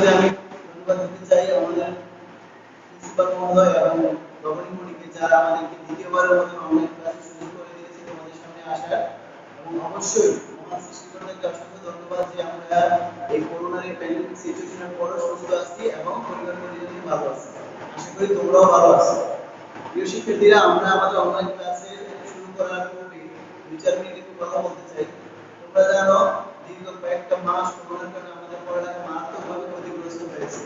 শুরুতে আমি ধন্যবাদ দিতে চাই আমাদের প্রিন্সিপাল মহোদয় এবং গভর্নিং বডিকে যারা আমাদেরকে দ্বিতীয়বারের মতো অনলাইন ক্লাসে সুযোগ করে দিয়েছে তোমাদের সামনে আসার, এবং অবশ্যই মহান সৃষ্টিকর্তাকে অসংখ্য ধন্যবাদ যে আমরা এই করোনার এই প্যান্ডেমিক সিচুয়েশনের পরও সুস্থ আছি এবং পরিবার পরিজন নিয়ে ভালো আছি। আশা করি তোমরাও ভালো আছো। প্রিয় শিক্ষার্থীরা, আমরা আমাদের অনলাইন ক্লাসে শুরু করার পূর্বে 2-4 মিনিট একটু কথা বলতে চাই। তোমরা জানো দীর্ঘ কয়েকটা মাস করোনার কারণে আমাদের পড়ালেখা মারাত্মকভাবে ক্ষতিগ্রস্ত হয়েছে।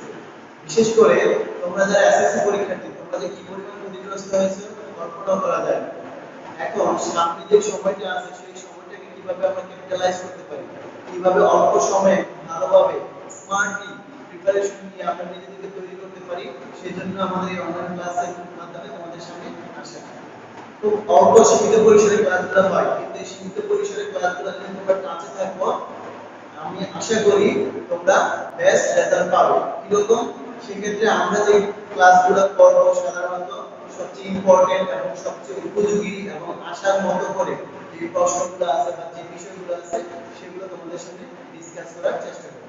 বিশেষ করে তোমরা যারা এসএসসি পরীক্ষার্থী, তোমরা যে কি পরিমাণ ক্ষতিগ্রস্ত হয়েছে কল্পনা করা যায় না। এখন সামনে যে সময়টা আছে সেই সময়টাকে কিভাবে আমরা ক্যাপিটালাইজ করতে পারি, কিভাবে অল্প সময়ে ভালোভাবে স্মার্টলি প্রিপারেশন নিয়ে আমরা নিজেদেরকে তৈরি করতে পারি, সেজন্য আমাদের এই অনলাইন ক্লাসের মাধ্যমে তোমাদের সামনে আসা। খুব অল্প সীমিত পরিসরে ক্লাসগুলো হয়, কিন্তু এই সীমিত পরিসরে ক্লাসগুলো যদি তোমরা টাচে থাকো, আমি আশা করি তোমরা বেস্ট রেজাল্ট পাবে। কিরকম? সেক্ষেত্রে আমরা যে ক্লাসগুলো করবো সাধারণত সবচেয়ে ইম্পর্টেন্ট এবং সবচেয়ে উপযোগী এবং আশার মতো করে যে প্রশ্নগুলো আছে বা যে বিষয়গুলো আছে সেগুলো তোমাদের সাথে ডিসকাস করার চেষ্টা করব।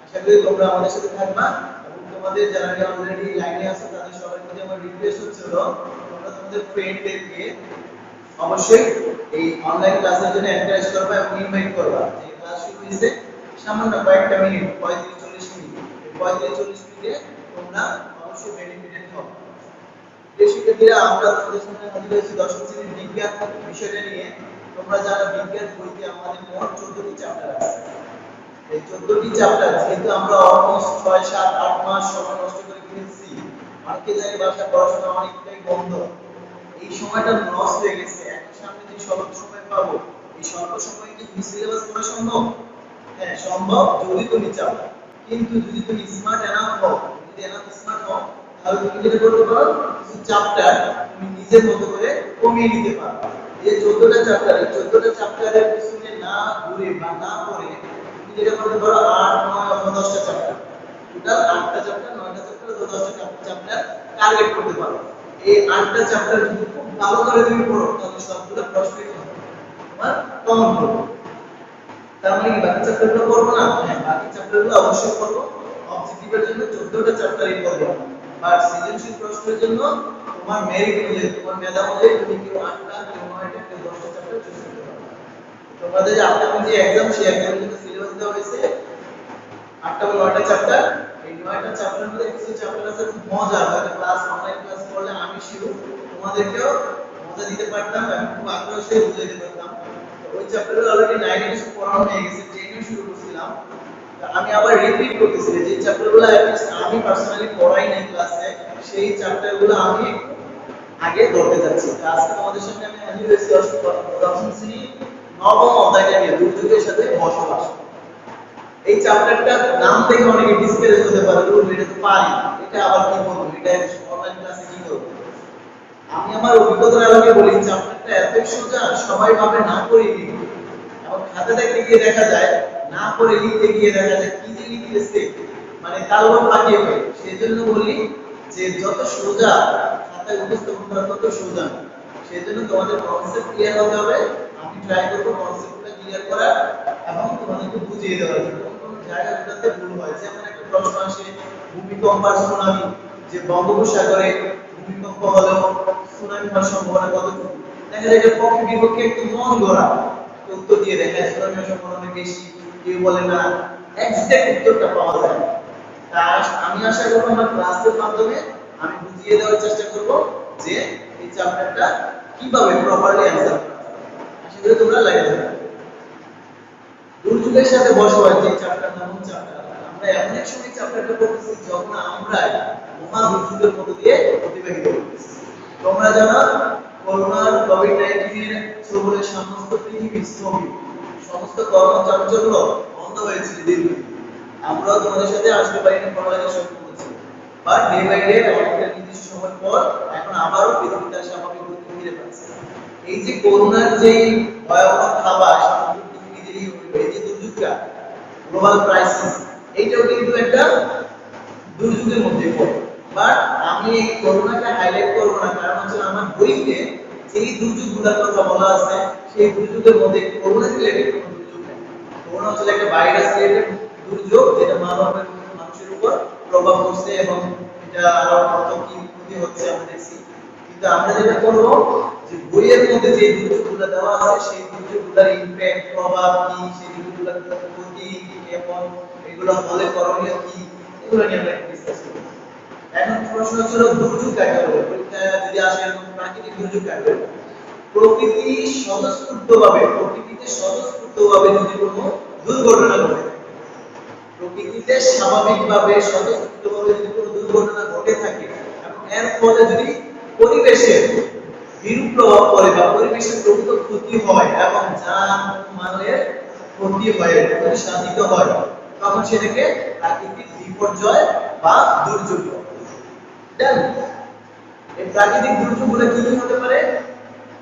আশা করি তোমরা আমাদের সাথে থাকবা, এবং তোমাদের যারা অলরেডি লাইনে আছে তাদের সবার প্রতি আমার রিকোয়েস্ট হচ্ছিল তোমরা তোমাদের ফ্রেন্ডদেরকে অবশ্যই এই অনলাইন ক্লাসের জন্য এনকারেজ করবা এবং ইনভাইট করবা। যে ক্লাস শুরু হয়েছে সামান্য কয়েকটা মিনিট, 35-40 মিনিট, এই 35-40 মিনিটে তোমরা অবশ্যই বেনিফিটেড হবে। শিক্ষার্থীরা, আমরা তোমাদের সামনে হাজির হয়েছি দশম শ্রেণীর বিজ্ঞান বিষয়টা নিয়ে। তোমরা যারা বিজ্ঞান বইতে আমাদের মোট 14টি চ্যাপ্টার আছে। এই 14টি চ্যাপ্টার যেহেতু আমরা অলমোস্ট 6-7-8 মাস সময় নষ্ট করে ফেলেছি, অনেকে জানি বাসা পড়াশোনা অনেকটাই বন্ধ, এই সময়টা লস হয়ে গেছে। এখন সামনে যে স্বল্প সময় পাবো, এই স্বল্প সময়ে কি সিলেবাস করা সম্ভব? হ্যাঁ সম্ভব, যদি তুমি চাও। কিন্তু যদি তুমি স্মার্ট এনাফ হও, যদি এনাফ স্মার্ট হও, তাহলে তুমি যেটা করতে পারো, কিছু চ্যাপ্টার তুমি নিজের মতো করে কমিয়ে নিতে পারো। এই 14টা চ্যাপ্টার, এই 14টা চ্যাপ্টারের পিছনে না ঘুরে বা না পড়ে তুমি যেটা করতে পারো 8, 9 অথবা 10টা চ্যাপ্টার, টোটাল 8টা চ্যাপ্টার, 9টা চ্যাপ্টার অথবা 10টা চ্যাপ্টার টার্গেট করতে পারো। এই 8টা চ্যাপ্টার যদি খুব ভালো করে তুমি পড়ো, তাহলে সবগুলো প্রশ্নই তোমার কমন হবে। তার মানে কি বাকি চ্যাপ্টারগুলো পড়বো না? হ্যাঁ, বাকি চ্যাপ্টারগুলো অবশ্যই পড়বো। অবজেক্টিভের জন্য 14টা চ্যাপ্টারই পড়বো, বাট সৃজনশীল প্রশ্নের জন্য তোমার মেরিট অনুযায়ী, তোমার মেধা অনুযায়ী তুমি কেউ 8টা, কেউ 9টা, কেউ 10টা চ্যাপ্টার চুজ করতে পারো। তোমাদের যে আপকামিং যে এক্সাম, সেই এক্সামের জন্য সিলেবাস দেওয়া হয়েছে 8টা বা 9টা চ্যাপ্টার। এই 9টা চ্যাপ্টারের মধ্যে কিছু চ্যাপ্টার আছে খুব মজা, হয়তো ক্লাস অনলাইন ক্লাস করলে আমি শিওর তোমাদেরকেও মজা দিতে পারতাম এবং খুব আগ্রহ সহ বুঝাইতে পারতাম। ওই চ্যাপ্টারগুলো অলরেডি 9 এ পড়ানো হয়ে গেছে, 10 এ শুরু করছিলাম। আমি আবার রিপিট করতেছি যে চ্যাপ্টারগুলো অ্যাটলিস্ট আমি পার্সোনালি পড়াই নাই ক্লাসে, সেই চ্যাপ্টারগুলো আমি আগে ধরতে যাচ্ছি। আজকে তোমাদের সামনে আমি হাজির হয়েছি দশম শ্রেণী নবম অধ্যায়টা নিয়ে, দুর্যোগের সাথে বসবাস। এই চ্যাপ্টারটার নাম থেকে অনেকে ডিসকারেজ হতে পারে, এটা তো পারি, এটা আবার কি বলবো, এটা অনলাইন ক্লাসে কি করব। আমি আমার অভিজ্ঞতার আলোকে বলি, চ্যাপ্টারটা এত সোজা, সবাই ভাবে না করে লিখবে, এবং খাতা দেখতে গিয়ে দেখা যায় না করে লিখতে গিয়ে দেখা যায় কি যে লিখতেছে, মানে তালবাম লাগিয়ে ফেলে। সেজন্য বলি যে যত সোজা খাতায় উপস্থাপন করা তত সোজা, সেজন্য তোমাদের কনসেপ্ট ক্লিয়ার হতে হবে। আমি ট্রাই করবো কনসেপ্টটা ক্লিয়ার করার এবং তোমাদেরকে বুঝিয়ে দেওয়ার জন্য। কোন জায়গাগুলোতে ভুল হয়, যেমন একটা প্রশ্ন আসে ভূমিকম্প আর সুনামি, যে বঙ্গোপসাগরে ভূমিকম্প হলেও সুনামি হওয়ার সম্ভাবনা কতটুকু, দেখা যায় যে পক্ষে বিপক্ষে একটু মন গড়া উত্তর দিয়ে দেখায় সুনামি হওয়ার সম্ভাবনা বেশি, কেউ বলে না, এক্সাক্ট উত্তরটা পাওয়া যায়। তাই আমি আশা করব আমার ক্লাসের মাধ্যমে আমি বুঝিয়ে দেওয়ার চেষ্টা করব যে এই চ্যাপ্টারটা কিভাবে প্রপারলি অ্যানসার করা যায়। আশা করি তোমরা লাইনে থাকবে। দুর্যোগের সাথে বসবাস যে চ্যাপ্টার, নবম চ্যাপ্টার, আমরা এমন এক সময় চ্যাপ্টারটা পড়তেছি যখন আমরা মহা দুর্যোগের মধ্যে দিয়ে অতিবাহিত করতেছি। তোমরা জানো করোনার কোভিড-19 এর ছোবলে সমস্ত পৃথিবী স্থবির, সমস্ত কর্মচাঞ্চল্য বন্ধ হয়েছিল দীর্ঘদিন। আমরা তোমাদের সাথে আসতে পারিনি, পড়ালেখা শুরু করেছি, বাট ডে বাই ডে একটা নির্দিষ্ট সময় পর এখন আবারও পৃথিবী তার স্বাভাবিক গতি ফিরে পাচ্ছে। এই যে করোনার যে ভয়াবহ থাবা, এই যে দুর্যোগটা, গ্লোবাল ক্রাইসিস, এইটাও কিন্তু একটা দুর্যোগের মধ্যে পড়ে। বাট আমি এই করোনাকে হাইলাইট করব না, কারণ হচ্ছে আমার বইতে যেই দুর্যোগগুলোর কথা বলা আছে সেই দুর্যোগের মধ্যে করোনা রিলেটেড কোনো দুর্যোগ নেই। করোনা হচ্ছে একটা ভাইরাস রিলেটেড দুর্যোগ, যেটা মানুষের উপর প্রভাব পড়ছে এবং এটা আরো কত কি ক্ষতি হচ্ছে আমরা দেখছি। কিন্তু আমরা যেটা করব যে বইয়ের মধ্যে যে দুর্যোগগুলো দেওয়া আছে সেই দুর্যোগগুলোর ইমপ্যাক্ট প্রভাব কি, সেই দুর্যোগগুলোর ক্ষতি কেমন, এগুলো হলে করণীয় কি, এগুলো নিয়ে আমরা ডিসকাস করব। এখন প্রশ্ন হচ্ছে দুর্যোগ কাকে বলে? পরীক্ষা যদি আসে এরকম প্রাকৃতিক দুর্যোগ কাকে বলে? প্রকৃতিতে স্বতঃস্ফূর্তভাবে যদি কোনো দুর্ঘটনা ঘটে, প্রকৃতিতে স্বাভাবিকভাবে স্বতঃস্ফূর্তভাবে যদি কোনো দুর্ঘটনা ঘটে থাকে এবং এর ফলে যদি পরিবেশের বিরূপ প্রভাব পড়ে বা পরিবেশের প্রকৃত ক্ষতি হয় এবং জানমালের ক্ষতি হয়, ক্ষতি সাধিত হয়, তখন সেটাকে প্রাকৃতিক বিপর্যয় বা দুর্যোগ বলে। এই প্রাকৃতিক দুর্যোগগুলো কি কি হতে পারে?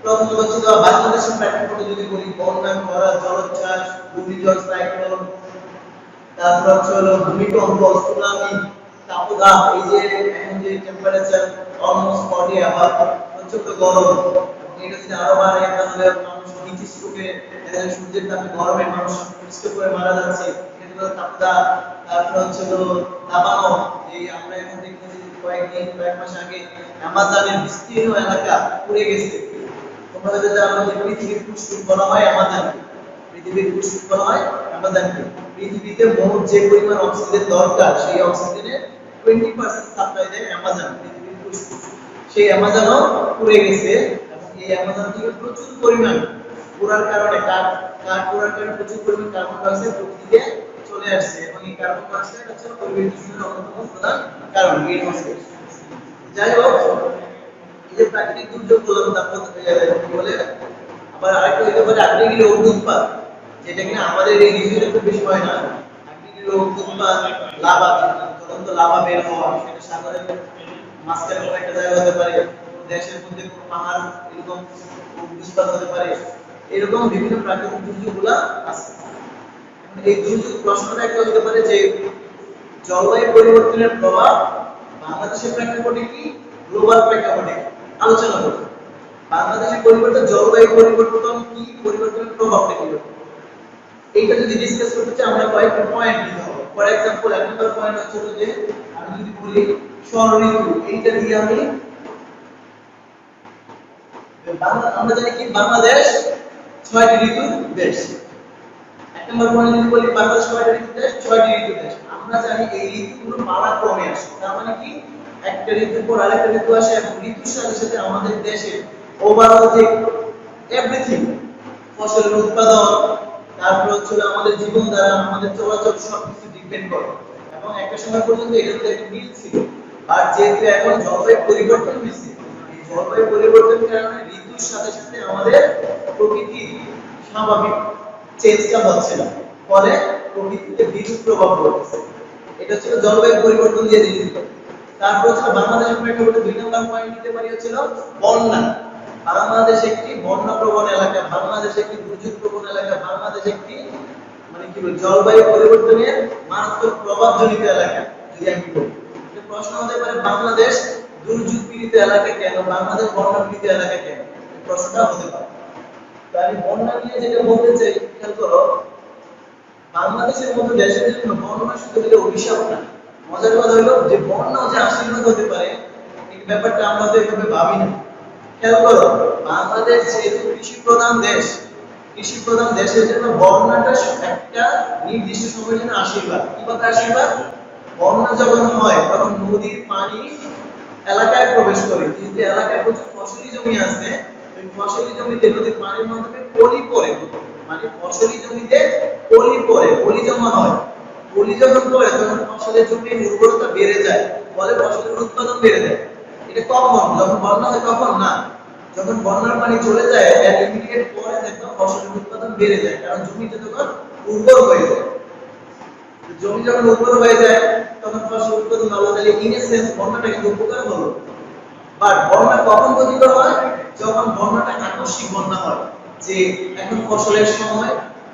প্রথম হচ্ছে বাংলাদেশের প্রেক্ষাপটে যদি বলি, বন্যা, খরা, জলোচ্ছ্বাস, ঘূর্ণিঝড়, সাইক্লোন, তারপর হচ্ছে ভূমিকম্প, সুনামি, তাপদাহ, এই যে এখন যে টেম্পারেচার অলমোস্ট 40 আবার প্রচন্ড গরম, এটা যদি আরো বাড়ে তাহলে মানুষ হিট স্ট্রোকে, সূর্যের তাপে গরমে মানুষ স্ট্রোক করে মারা যাচ্ছে, এটা হলো তাপদাহ। তারপর হচ্ছে দাবানল, এই আমরা এখন দেখতেছি কয়েক মাস আগে অ্যামাজনের বিস্তীর্ণ এলাকা পুড়ে গেছে। তোমরা হয়তো জানো যে পৃথিবীর ফুসফুস বলা হয় অ্যামাজনকে। পৃথিবীর ফুসফুস বলা হয় অ্যামাজনকে। পৃথিবীতে মোট যে পরিমাণ অক্সিজেন দরকার সেই অক্সিজেনের 20% সাপ্লাই দেয় অ্যামাজন, পৃথিবীর ফুসফুস। সেই অ্যামাজনও পুড়ে গেছে এবং এই অ্যামাজন থেকে প্রচুর পরিমাণ পুরার কারণে কাঠ পুরার কারণে প্রচুর পরিমাণ কার্বন ডাই অক্সাইড প্রকৃতিতে চলে আসছে এবং এই কার্বন ডাই অক্সাইড হচ্ছে পরিবেশ দূষণের অন্যতম প্রধান কারণ, গ্রিন হাউস গ্যাস। যাই হোক, এই যে প্রাকৃতিক দুর্যোগ বললাম, তারপর কি বলে আবার আরেকটা হতে পারে আগ্নেয়গিরি অগ্নুৎপাত, যেটা কিনা আমাদের এই রিজিয়নে খুব বেশি হয় না। আগ্নেয়গিরি অগ্নুৎপাত, লাভা, জ্বলন্ত লাভা বের হওয়া, সেটা সাগরের মাঝখানে কোনো একটা জায়গা হতে পারে, দেশের মধ্যে কোনো পাহাড় এরকম অগ্নুৎপাত হতে পারে, এরকম বিভিন্ন প্রাকৃতিক দুর্যোগগুলো আছে। এই দুর্যোগ প্রশ্নটা একটা হতে পারে যে জলবায়ু পরিবর্তনের প্রভাব বাংলাদেশের প্রেক্ষাপটে কি, গ্লোবাল প্রেক্ষাপটে আলোচনা করব। বাংলাদেশের জলবায়ু পরিবর্তন কি, পরিবর্তনের প্রভাবটা কি, এইটা যদি ডিসকাস করতে চাই আমরা কয়েকটা পয়েন্ট নিতে হবে। ফর এক্সাম্পল, এক নম্বর পয়েন্ট হচ্ছে যে আমি যদি বলি ষড়ঋতু, এইটা দিয়ে আমি আমরা জানি কি বাংলাদেশ 6টি ঋতুর দেশ। এক নম্বর পয়েন্ট যদি বলি বাংলাদেশ 6টি ঋতুর দেশ, 6টি ঋতুর দেশ। আমরা জানি এই ঋতুগুলো পালাক্রমে আসে, তার মানে কি একটা ঋতুর পর আরেকটা ঋতু আসে এবং ঋতুর সাথে সাথে আমাদের দেশে ওভারঅল যে এভরিথিং, ফসলের উৎপাদন, তারপর হচ্ছে আমাদের জীবনধারা, আমাদের চলাচল সবকিছু ডিপেন্ড করে এবং একটা সময় পর্যন্ত এটাতে একটা মিল ছিল। আর যেহেতু এখন জলবায়ু পরিবর্তন হয়েছে, এই জলবায়ু পরিবর্তনের কারণে ঋতুর সাথে সাথে আমাদের প্রকৃতির স্বাভাবিক চেঞ্জটা হচ্ছে না, ফলে প্রকৃতিতে বিরূপ প্রভাব পড়ছে। এটা হচ্ছে জলবায়ু পরিবর্তন দিয়ে রিলেটেড। তারপর হচ্ছে বাংলাদেশের প্রেক্ষাপটে 2 নম্বর পয়েন্ট নিতে পারি হচ্ছে বন্যা। বাংলাদেশ একটি বন্যা প্রবণ এলাকা, বাংলাদেশ একটি দুর্যোগ প্রবণ এলাকা, বাংলাদেশ একটি মানে কি বলে জলবায়ু পরিবর্তনের মারাত্মক প্রভাবজনিত এলাকা। যদি আমি বলি প্রশ্ন হতে পারে বাংলাদেশ দুর্যোগ পীড়িত এলাকা কেন, বাংলাদেশ বন্যা পীড়িত এলাকা কেন, এই প্রশ্নটা হতে পারে। তো আমি বন্যা নিয়ে যেটা বলতে চাই, খেয়াল করো, বাংলাদেশের মতো দেশের জন্য বন্যা শুধু হলে অভিশাপ না, মজার কথা হলো যে বন্যা যে আশীর্বাদ হতে পারে এই ব্যাপারটা আমরা তো এভাবে ভাবি না। খেয়াল করো, বাংলাদেশ যেহেতু কৃষি প্রধান দেশ, কৃষি প্রধান দেশের জন্য বন্যাটা একটা নির্দিষ্ট সময়ের জন্য আশীর্বাদ। কিভাবে আশীর্বাদ? বন্যা যখন হয় তখন নদীর পানি এলাকায় প্রবেশ করে, কিন্তু এলাকায় প্রচুর ফসলি জমি আছে, ওই ফসলি জমিতে নদীর পানির মাধ্যমে পলি পড়ে, মানে ফসলি জমিতে পলি পড়ে, পলি জমা হয়। পলি যখন পড়ে তখন ফসলের জমির উর্বরতা বেড়ে যায়, ফলে ফসলের উৎপাদন বেড়ে যায়। এটা কখন? যখন বন্যা হয় তখন না, যখন বন্যার পানি চলে যায় এর ইমিডিয়েট পরে দেখো ফসলের উৎপাদন বেড়ে যায়, কারণ জমিটা তখন উর্বর হয়ে যায়। জমি যখন উর্বর হয়ে যায় তখন ফসল উৎপাদন ভালো, তাহলে ইন এ সেন্স বন্যাটা কিন্তু উপকার হলো। বাট বন্যা কখন ক্ষতিকর হয়? যখন বন্যাটা আকস্মিক বন্যা হয়, যে এখন ফসলের সময়,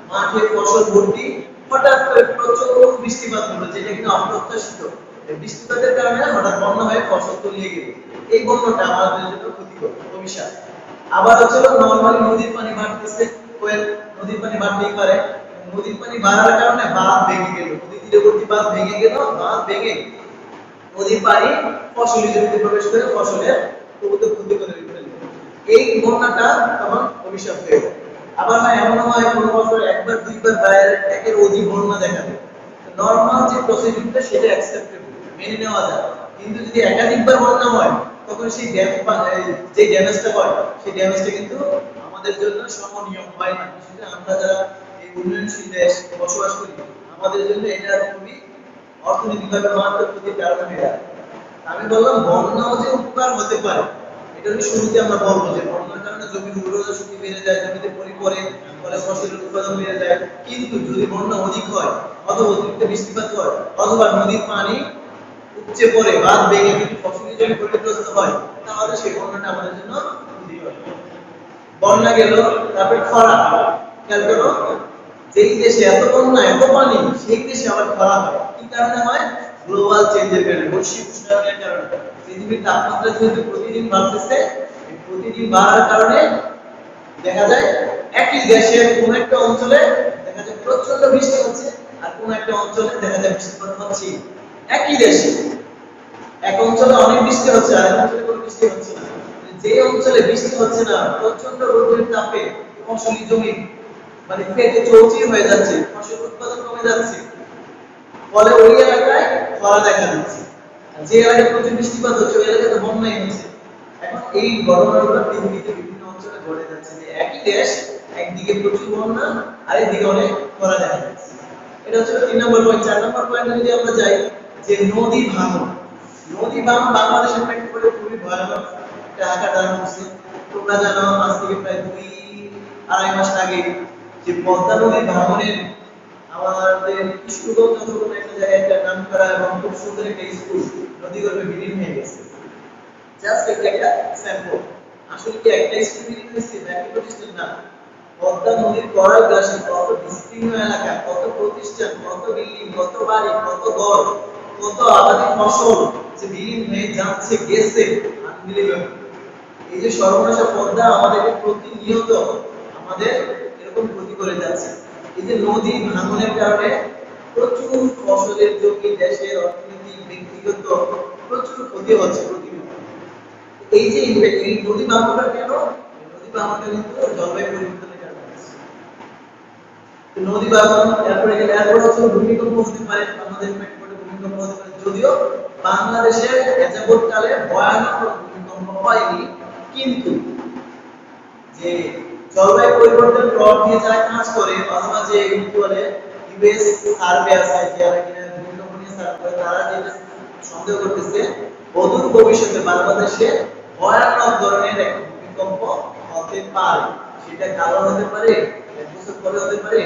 মাঠে ফসল ভর্তি, হঠাৎ করে প্রচুর বৃষ্টিপাত হলো, যেটা কিনা অপ্রত্যাশিত। এই বৃষ্টিপাতের কারণে হঠাৎ বন্যা হয়ে ফসল তলিয়ে গেল, এই বন্যাটা আমাদের জন্য ক্ষতিকর, অভিশাপ। আবার হচ্ছে নরমালি নদীর পানি বাড়তেছে, নদীর পানি বাড়তেই পারে, নদীর পানি বাড়ার কারণে বাঁধ ভেঙে গেল, নদী তীরবর্তী বাঁধ ভেঙে গেল, বাঁধ ভেঙে নদীর পানি ফসলি জমিতে প্রবেশ করে ফসলের প্রভূত ক্ষতি করে ফেলল। এই বন্যাটা তখন অভিশাপ হয়ে যায়। আবার হয় এমন হয় কোনো বছর একবার দুইবার বাইরের একের অধিক বন্যা দেখা দেয়, নরমাল যে প্রসিডিউরটা সেটা অ্যাকসেপ্টেবল, মেনে নেওয়া যায়। কিন্তু যদি একাধিকবার বন্যা হয় তখন সেই যে ড্যামেজটা হয় সেই ড্যামেজটা কিন্তু আমাদের জন্য সহনীয় হয় না। সেটা আমরা যারা এই উন্নয়নশীল দেশ বসবাস করি আমাদের জন্য এটা খুবই অর্থনৈতিকভাবে মারাত্মক ক্ষতির কারণ হয়ে যায়। আমি বললাম বন্যাও যে উপকার হতে পারে, এটা শুরুতে আমরা বলবো যে বন্যার কারণে জমির উর্বরতা শক্তি বেড়ে যায়, জমিতে পলি পড়ে, ফলে ফসলের উৎপাদন বেড়ে যায়। কিন্তু যদি বন্যা অধিক হয় অথবা অতিরিক্ত বৃষ্টিপাত হয় অথবা নদীর পানি উপচে পড়ে বাঁধ ভেঙে কিন্তু ফসলি জমি ক্ষতিগ্রস্ত হয়, তাহলে সেই বন্যাটা আমাদের জন্য ক্ষতি হয়। বন্যা গেল, তারপরে খরা। খেয়াল করো, যেই দেশে এত বন্যা এত পানি সেই দেশে আবার খরা হয়। কি কারণে হয়? গ্লোবাল চেঞ্জের কারণে, বৈশ্বিক উষ্ণায়নের কারণে। পৃথিবীর তাপমাত্রা যেহেতু প্রতিদিন বাড়তেছে, এই প্রতিদিন বাড়ার কারণে দেখা যায় একই দেশের কোন একটা অঞ্চলে দেখা যায় প্রচন্ড বৃষ্টি হচ্ছে, আর কোন একটা অঞ্চলে দেখা যায় বৃষ্টিপাত হচ্ছে। একই দেশে এক অঞ্চলে অনেক বৃষ্টি হচ্ছে আর এক অঞ্চলে কোনো বৃষ্টি হচ্ছে না। যে অঞ্চলে বৃষ্টি হচ্ছে না প্রচন্ড রোদের তাপে ফসলি জমি মানে ফেটে চৌচির হয়ে যাচ্ছে, ফসল উৎপাদন কমে যাচ্ছে, ফলে ওই এলাকায় খরা দেখা দিচ্ছে। যে এলাকায় প্রচুর বৃষ্টিপাত হচ্ছে ওই এলাকাতে বন্যাই হচ্ছে। এখন এই ঘটনাগুলো পৃথিবীতে বিভিন্ন অঞ্চলে ঘটে যাচ্ছে যে একই দেশ একদিকে প্রচুর বন্যা আর একদিকে অনেক খরা দেখা যাচ্ছে। এটা হচ্ছে 3 নম্বর পয়েন্ট। 4 নম্বর পয়েন্টে যদি আমরা যাই যে নদী ভাঙন। নদী ভাঙন বাংলাদেশের প্রেক্ষাপটে খুবই ভয়ানক একটা আকার ধারণ করছে। তোমরা জানো আজ থেকে প্রায় 2-2.5 মাস আগে যে পদ্মা নদীর ভাঙনের আমাদের স্কুলগঞ্জ যখন একটা জায়গায় একটা নাম করা এবং খুব সুন্দর একটা স্কুল নদীগর্ভে বিলীন হয়ে গেছে। জাস্ট একটা স্যাম্পল। আসলে কি একটা স্কুল বিলীন হয়েছে নাকি প্রতিষ্ঠান? না, পদ্মা নদীর করাল গ্রাসে কত বিস্তীর্ণ এলাকা, কত প্রতিষ্ঠান, কত বিল্ডিং, কত বাড়ি, কত ঘর, কত আবাদি ফসল যে বিলীন হয়ে যাচ্ছে গেছে, আনবিলিভেবল। এই যে সর্বনাশা পদ্মা আমাদেরকে প্রতিনিয়ত আমাদের এরকম ক্ষতি করে যাচ্ছে। এই যে নদী ভাঙনের কারণে প্রচুর ফসলের জমি, দেশের অর্থনৈতিক, ব্যক্তিগত প্রচুর ক্ষতি হচ্ছে প্রতিনিয়ত। এই যে এই নদী ভাঙনটা কেন? নদী ভাঙনটা কিন্তু জলবায়ু পরিবর্তনের কারণে হচ্ছে। নদী ভাঙন, এরপরে হচ্ছে ভূমিকম্প হতে পারে, আমাদের প্রেক্ষাপটে ভূমিকম্প হতে পারে। যদিও বাংলাদেশে যাবৎকালে ভয়ানক ভূমিকম্প হয়নি, কিন্তু যে জলবায়ু পরিবর্তনের প্রভাব নিয়ে যারা কাজ করে অথবা যে কি বলে ইউএস সার্ভে আছে যারা কিনা ভূমিকম্প নিয়ে সার্ভে করে, তারা যেটা সন্দেহ করতেছে অদূর ভবিষ্যতে বাংলাদেশে ভয়ানক ধরনের একটা ভূমিকম্প হতে পারে। সেটা কালো হতে পারে, 1 বছর পরে হতে পারে,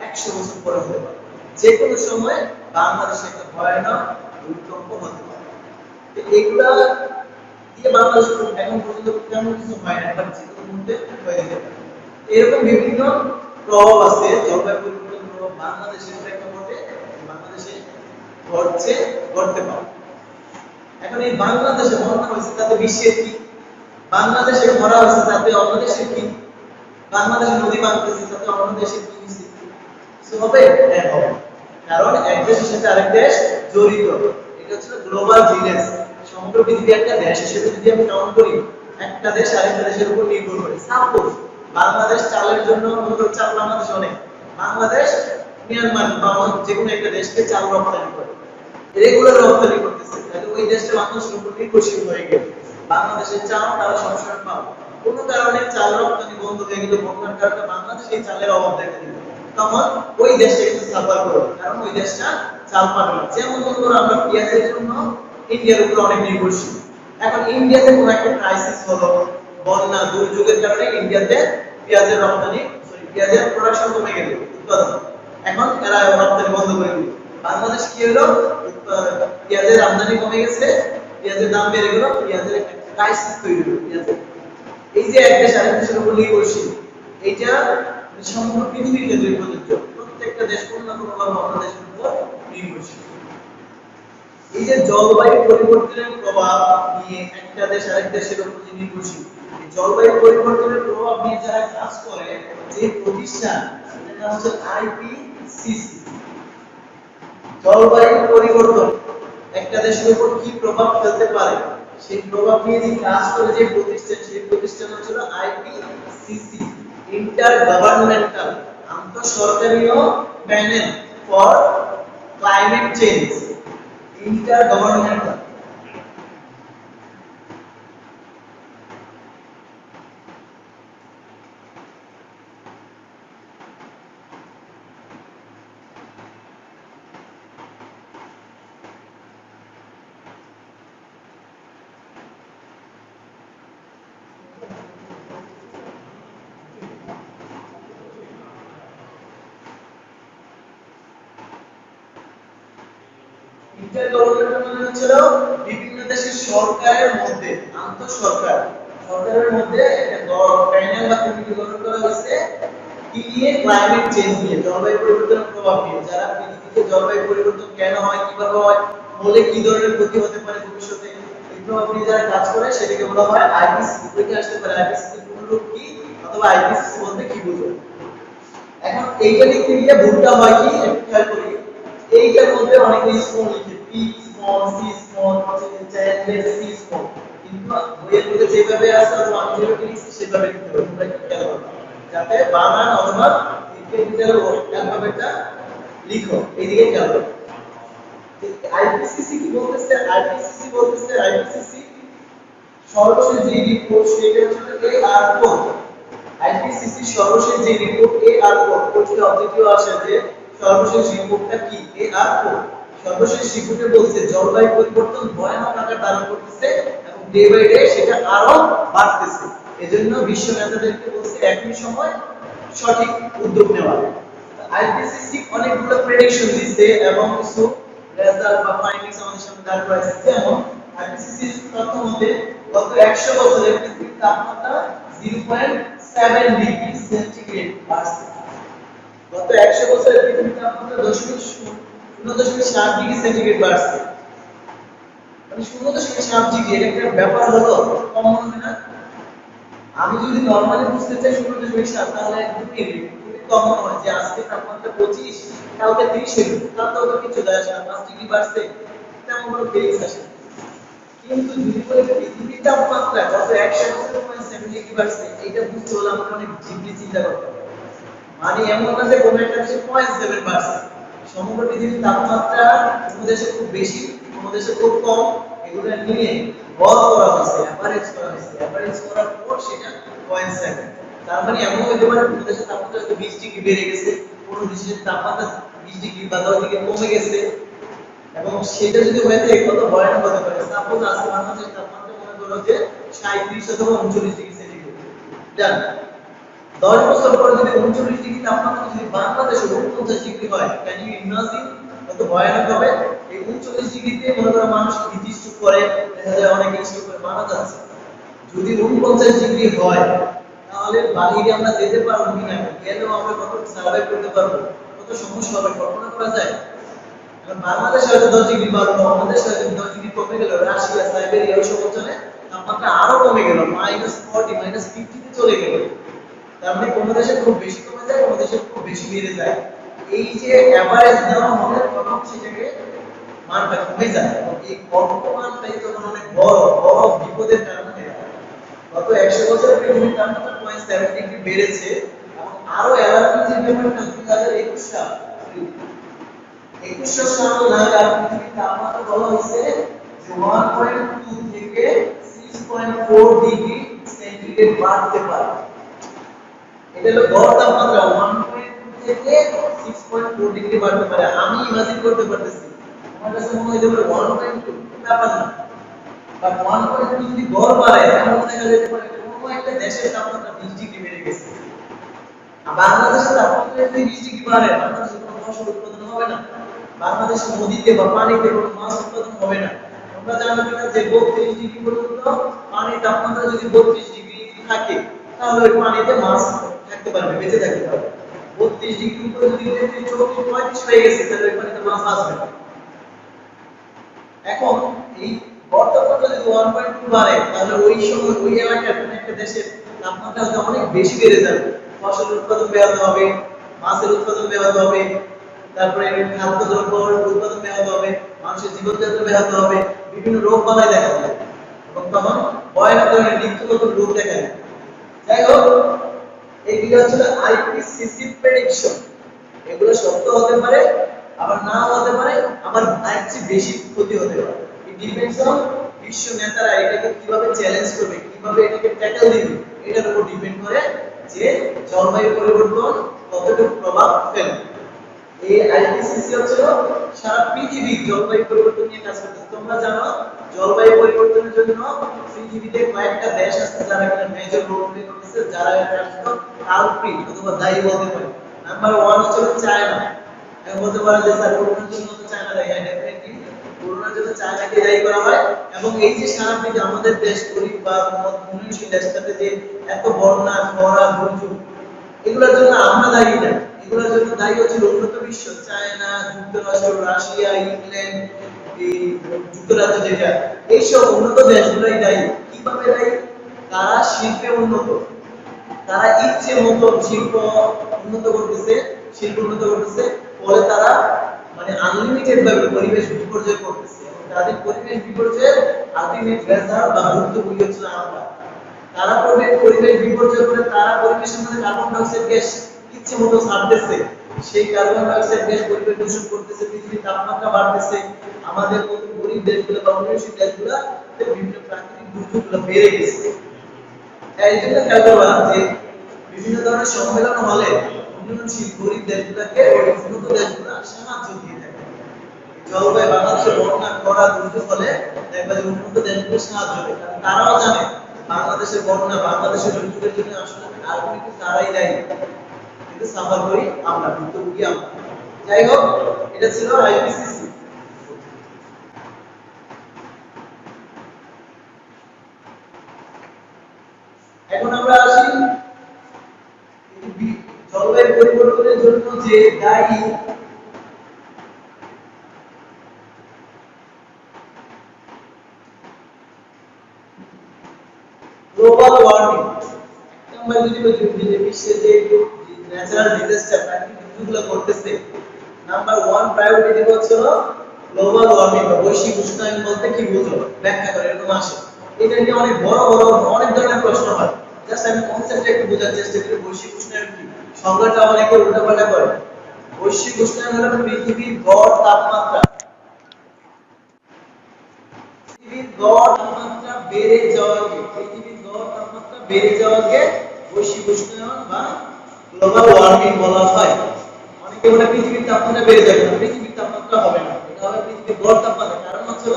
100 বছর পরে হতে পারে। যে কোনো সময় বাংলাদেশে একটা ভয়ানক ভূমিকম্প হতে পারে। তো এগুলা দিয়ে বাংলাদেশ এখন পর্যন্ত তেমন কিছু হয় না, বাট যে কোনো মুহূর্তে হয়ে যেতে পারে। এরকম বিভিন্ন প্রভাব আছে জলবায়ু পরিবর্তনের প্রভাব বাংলাদেশের প্রেক্ষাপটে বাংলাদেশে ঘটছে, ঘটতে পারে। এখন এই বাংলাদেশে বন্যা হয়েছে তাতে বিশ্বের কি? বাংলাদেশে খরা হয়েছে তাতে অন্য দেশের কি? বাংলাদেশে নদী ভাঙতেছে তাতে অন্য দেশের কি হয়েছে? কিছু হবে? হ্যাঁ হবে। কারণ এক দেশের সাথে আরেক দেশ জড়িত। এটা হচ্ছে গ্লোবাল ভিলেজ। সমগ্র পৃথিবী একটা দেশ হিসেবে যদি আমি কাউন্ট করি, একটা দেশ আরেকটা দেশের উপর নির্ভর করে। সাপোজ বাংলাদেশ চালের জন্য মনে করো চাল বাংলাদেশ অনেক, বাংলাদেশ মিয়ানমার বা যে কোনো একটা দেশকে চাল রপ্তানি করে, রেগুলার রপ্তানি করতেছে, তাহলে ওই দেশটা বাংলাদেশের উপর নির্ভরশীল হয়ে গেল। বাংলাদেশের চাল তারা সবসময় পাবে। কোনো কারণে চাল রপ্তানি বন্ধ হয়ে গেলে বন্যার কারণে বাংলাদেশে এই চালের অভাব দেখা দিল, তখন ওই দেশটা কিন্তু সাফার করবে, কারণ ওই দেশটা চাল পাবে না। যেমন মনে করো আমরা পেঁয়াজের জন্য ইন্ডিয়ার উপর অনেক নির্ভরশীল। এখন ইন্ডিয়াতে কোনো একটা ক্রাইসিস হলো, বন্যা দুর্যোগের কারণে ইন্ডিয়াতে পেঁয়াজের রপ্তানি পেঁয়াজের প্রোডাকশন কমে গেল, উৎপাদন। এখন এরা রপ্তানি বন্ধ করে দিল। বাংলাদেশ কি হলো? পেঁয়াজের আমদানি কমে গেছে, পেঁয়াজের দাম বেড়ে গেল, পেঁয়াজের একটা ক্রাইসিস তৈরি হলো পেঁয়াজের। এই যে এক দেশ আরেক দেশের উপর নির্ভরশীল, এইটা সমগ্র পৃথিবীর ক্ষেত্রে প্রযোজ্য। প্রত্যেকটা দেশ কোনো না কোনো ভাবে অন্য দেশের উপর নির্ভরশীল। এই যে জলবায়ু পরিবর্তনের প্রভাব নিয়ে একটা দেশ আরেক দেশের উপর যে নির্ভরশীল, এই জলবায়ু পরিবর্তনের প্রভাব নিয়ে যারা কাজ করে যে প্রতিষ্ঠান, সেটার নাম হচ্ছে আইপিসিসি। জলবায়ু পরিবর্তন একটা দেশের উপর কি প্রভাব ফেলতে পারে সেই প্রভাব নিয়ে যে কাজ করে যে প্রতিষ্ঠান, সেই প্রতিষ্ঠান হচ্ছে আইপিসিসি, ইন্টার গভর্নমেন্টাল, আন্তঃসরকারীয় panel for climate change. Intergovernmental. Intergovernmental মানে হচ্ছে বিভিন্ন দেশের সরকারের মধ্যে, আন্তঃসরকার সরকারের মধ্যে একটা প্যানেল বা কমিটি গঠন করা হয়েছে কি নিয়ে, ক্লাইমেট চেঞ্জ নিয়ে, জলবায়ু পরিবর্তনের প্রভাব নিয়ে। যারা পৃথিবীতে জলবায়ু পরিবর্তন কেন হয়, কিভাবে হয়, হলে কি ধরনের ক্ষতি হতে পারে ভবিষ্যতে, এই প্রভাব নিয়ে যারা কাজ করে সেটাকে বলা হয় আইপিসিসি। থেকে আসতে পারে আইপিসিসি পূর্ণরূপ কি, অথবা আইপিসিসি বলতে কি বোঝায়। এখন এইটা লিখতে গিয়ে ভুলটা হয় কি, একটু খেয়াল করি। এইটার মধ্যে অনেক স্মল লিখে, P small, C small, channel C small, কিন্তু বইয়ের মধ্যে যেভাবে আছে অথবা আমি যেভাবে লিখছি সেভাবে লিখতে হবে। তোমরা একটু খেয়াল করো যাতে বানান অথবা ক্যাপিটাল অ্যালফাবেটটা লিখো। এইদিকে খেয়াল করো। আইপিসিসি কি বলতেছে, আইপিসিসি বলতেছে আইপিসিসি সর্বশেষ যে রিপোর্ট সেটা হচ্ছে AR4। আইপিসিসি সর্বশেষ যে রিপোর্ট AR4, কোর্সের অবজেক্টিভ আসে যে সর্বশেষ রিপোর্টটা কি, AR4। সর্বশেষ রিপোর্টে বলছে জলবায়ু পরিবর্তন ভয়ানক আকার ধারণ করতেছে এবং ডে বাই ডে সেটা আরো বাড়তেছে। এজন্য বিশ্ব নেতাদেরকে বলছে একই সময় সঠিক উদ্যোগ নেওয়া। আইপিসিসি অনেকগুলো প্রেডিকশন দিচ্ছে এবং কিছু রেজাল্ট বা ফাইন্ডিংস আমাদের সামনে দাঁড় করাইছে। যেমন আইপিসিসি তথ্য মতে গত 100 বছরে পৃথিবীর তাপমাত্রা 0.7 ডিগ্রি সেন্টিগ্রেড বাড়ছে। গত 100 বছরে পৃথিবীর তাপমাত্রা 0.7 ডিগ্রি সেন্টিগ্রেড বাড়ছে। মানে 0.7 ডিগ্রি, এটা একটা ব্যাপার হলো, কম মনে হয় না? আমি যদি নরমালি বুঝতে চাই 0.7, তাহলে একদমই কম মনে হয় যে আজকে তাপমাত্রা 25, কালকে 30 হইল, তাহলে তো কিছু যায় আসে না, 5 ডিগ্রি বাড়ছে, তেমন কোনো ফিলিংস আসে না। কিন্তু যদি বলে পৃথিবীর তাপমাত্রা গত 100 বছরে 0.7 ডিগ্রি বাড়ছে, এটা বুঝতে হলে আমাকে অনেক ডিপলি চিন্তা করতে হবে। মানে এমন না যে কোনো একটা দেশে 0.7 বাড়ছে, সমগ্র পৃথিবীর তাপমাত্রা কোনো দেশে খুব বেশি, কোনো দেশে খুব কম, এগুলো নিয়ে গড় করা হয়েছে, এভারেজ করা হয়েছে। এভারেজ করার পর সেটা 0.7। তার মানে এমন হতে পারে কোনো দেশের তাপমাত্রা 20 ডিগ্রি বেড়ে গেছে, কোনো দেশের তাপমাত্রা 20 ডিগ্রি বা 10 ডিগ্রি কমে গেছে। এবং সেটা যদি হয়ে থাকে কত ভয়ানক হতে পারে। সাপোজ আজকে বাংলাদেশের তাপমাত্রা মনে করো যে 37 অথবা 39 ডিগ্রি সেন্টিগ্রেড, জান 10 বছর পরে যদি 39 ডিগ্রি তাপমাত্রা যদি বাংলাদেশে 49 ডিগ্রি হয়, ক্যান ইউ ইমাজিন কত ভয়ানক হবে? এই 39 ডিগ্রিতে মনে করো মানুষ হিট স্ট্রোক করে, দেখা যায় অনেকে স্ট্রোক করে মারা যাচ্ছে। যদি 49 ডিগ্রি হয় তাহলে বাহিরে আমরা যেতে পারবো কিনা, গেলেও আমরা কত সার্ভাইভ করতে পারবো, কত সমস্যা হবে কল্পনা করা যায়? বাংলাদেশে হয়তো 10 ডিগ্রি বাড়লো, আমাদের সাথে 10 ডিগ্রি কমে গেল, রাশিয়া, সাইবেরিয়া ওইসব অঞ্চলে তাপমাত্রা আরো কমে গেল, -40 -50 তে চলে গেল। তার মানে কোন দেশে খুব বেশি কমে যায়, কোন দেশে খুব বেশি বেড়ে যায়। এই যে এভারেজ দেওয়া হবে তখন সেটাকে মানটা কমে যায়, এবং এই অল্প মানটাই তখন অনেক বড় বড় বিপদের কারণ হয়ে যায়। গত 100 বছরে পৃথিবীর তাপমাত্রা 0.7 ডিগ্রি বেড়েছে এবং আরো অ্যালার্মিং যে ব্যাপারটা 2021 সাল 2100 সাল নাগাদ পৃথিবীর তাপমাত্রা বলা হয়েছে যে 1.2 থেকে 6.4 ডিগ্রি সেন্টিগ্রেড বাড়তে পারে। এটা হলো গড় তাপমাত্রা, 1.2 থেকে 6.4 ডিগ্রি বাড়তে পারে। আমি ইমাজিন করতে পারতেছি, আমার কাছে মনে হয় যে 1.2 ব্যাপার না, বাট 1.2 যদি গড় বাড়ে তাহলে দেখা যেতে পারে কোনো একটা দেশের তাপমাত্রা 20 ডিগ্রি বেড়ে গেছে। আর বাংলাদেশের তাপমাত্রা যদি 20 ডিগ্রি বাড়ে, বাংলাদেশে কোনো ফসল উৎপাদন হবে না, বাংলাদেশের নদীতে বা পানিতে কোনো মাছ উৎপাদন হবে না। তোমরা জানো কিনা যে 32 ডিগ্রি পর্যন্ত পানির তাপমাত্রা যদি 32 ডিগ্রি থাকে তাহলে ওই পানিতে মাছ থাকতে পারবে, বেঁচে থাকতে পারবে। 32 ডিগ্রি উপরে যদি 34 35 হয়ে গেছে তাহলে ওই পানিতে মাছ আসবে না। এখন এই গড় তাপমাত্রা যদি 1.2 বাড়ে তাহলে ওই সময় ওই এলাকার কোন একটা দেশের তাপমাত্রা হয়তো অনেক বেশি বেড়ে যাবে, ফসল উৎপাদন ব্যাহত হবে, মাছের উৎপাদন ব্যাহত হবে, তারপরে খাদ্যদ্রব্য উৎপাদন ব্যাহত হবে, মানুষের জীবনযাত্রা ব্যাহত হবে, বিভিন্ন রোগ বালাই দেখা যাবে এবং তখন ভয়ানক ধরনের মৃত্যুগত রোগ দেখা যাবে। যাই হোক, এইগুলো হচ্ছে আইপিসিসি প্রেডিকশন। এগুলো সত্য হতে পারে, আবার না হতে পারে, আবার এর চেয়ে বেশি ক্ষতি হতে পারে। ইট ডিপেন্ডস অন বিশ্ব নেতারা এটাকে কিভাবে চ্যালেঞ্জ করবে, কিভাবে এটাকে ট্যাকল দিবে, এটার উপর ডিপেন্ড করে যে জলবায়ু পরিবর্তন কতটুকু প্রভাব ফেলবে। এই আইপিসিসি হচ্ছে সারা পৃথিবীর জলবায়ু পরিবর্তন নিয়ে কাজ করতেছে। তোমরা জানো জলবায়ু পরিবর্তনের জন্য পৃথিবীতে কয়েকটা দেশ আছে যারা একটা মেজর রোল প্লে করতেছে, যারা এটা কালপ্রিট অথবা দায়ী বলতে পারে। নাম্বার 1 হচ্ছে চায়না। এখন বলতে পারে যে স্যার করোনার জন্য তো চায়না দায়ী। হ্যাঁ, ডেফিনেটলি করোনার জন্য চায়নাকে দায়ী করা হয়। এবং এই যে সারা পৃথিবী আমাদের দেশ গরিব বা উন্নয়নশীল দেশটাতে যে এত বন্যা, খরা, দুর্যোগ, এগুলোর জন্য আমরা দায়ী না। এগুলোর জন্য দায়ী হচ্ছে উন্নত বিশ্ব, চায়না, যুক্তরাষ্ট্র, রাশিয়া, ইংল্যান্ড, এই যুক্তরাজ্য, যেটা এইসব উন্নত দেশগুলোই দায়ী। কিভাবে দায়ী? তারা শিল্পে উন্নত, তারা ইচ্ছে মতো শিল্প উন্নত করতেছে, ফলে তারা মানে আনলিমিটেড ভাবে পরিবেশ বিপর্যয় করতেছে। তাদের পরিবেশ বিপর্যয়ের আলটিমেট রেজাল্ট বা ভুক্তভোগী হচ্ছে আমরা। তারা পরিবেশ বিপর্যয় করে তারা পরিবেশের মধ্যে কার্বন ডাই অক্সাইড গ্যাস ইচ্ছে মতো ছাড়তেছে। সেই কার্বন ডাই অক্সাইড গ্যাস পরিবেশ দূষণ করতেছে, পৃথিবীর তাপমাত্রা বাড়তেছে। আমাদের মতো গরিব দেশগুলো বা উন্নয়নশীল দেশগুলোতে বিভিন্ন প্রাকৃতিক দুর্যোগগুলো বেড়ে গেছে। এই জন্য খেয়াল করবা যে বিভিন্ন ধরনের সম্মেলন হলে উন্নয়নশীল গরিব দেশগুলোকে উন্নত দেশগুলো সাহায্য দিয়ে থাকে। জলবায়ু বাংলাদেশের বন্যা, খরা, দুর্যোগ হলে দেখবা যে উন্নত দেশগুলো সাহায্য করে, কারণ তারাও জানে বাংলাদেশের বন্যা, বাংলাদেশের দুর্যোগের জন্য আসলে আলটিমেটলি তারাই দায়ী, কিন্তু সাফার করি আমরা, ভুক্তভোগী আমরা। যাই হোক, এটা ছিল আইপিসিসি। এখন আমরা আসি জলবায়ু পরিবর্তনের জন্য যে দায়ী গ্লোবাল ওয়ার্মিং। আমরা যদি বিশ্বে যে ন্যাচারাল ডিজাস্টার, প্রাকৃতিক দুর্যোগগুলো ঘটতেছে, নাম্বার 1 প্রায়োরিটি দিব হচ্ছে গ্লোবাল ওয়ার্মিং বা বৈশ্বিক উষ্ণায়ন বলতে কি বুঝো, ব্যাখ্যা করে এরকম আসে। এটা নিয়ে অনেক বড় বড় অনেক ধরনের প্রশ্ন হয়। জাস্ট আমি কনসেপ্টটা একটু বোঝার চেষ্টা করি। বৈশ্বিক উষ্ণায়ন কি, সংজ্ঞাটা অনেকে উল্টাপাল্টা করে। বৈশ্বিক উষ্ণায়ন হলো পৃথিবীর গড় তাপমাত্রা, পৃথিবীর গড় তাপমাত্রা বেড়ে যাওয়াকে, পৃথিবীর গড় তাপমাত্রা বেড়ে যাওয়াকে বৈশ্বিক উষ্ণায়ন বা গ্লোবাল ওয়ার্মিং বলা হয়। অনেকে বলে পৃথিবীর তাপমাত্রা বেড়ে যাবে না, পৃথিবীর তাপমাত্রা হবে না, এটা হবে পৃথিবীর গড় তাপমাত্রা। কারণ হচ্ছে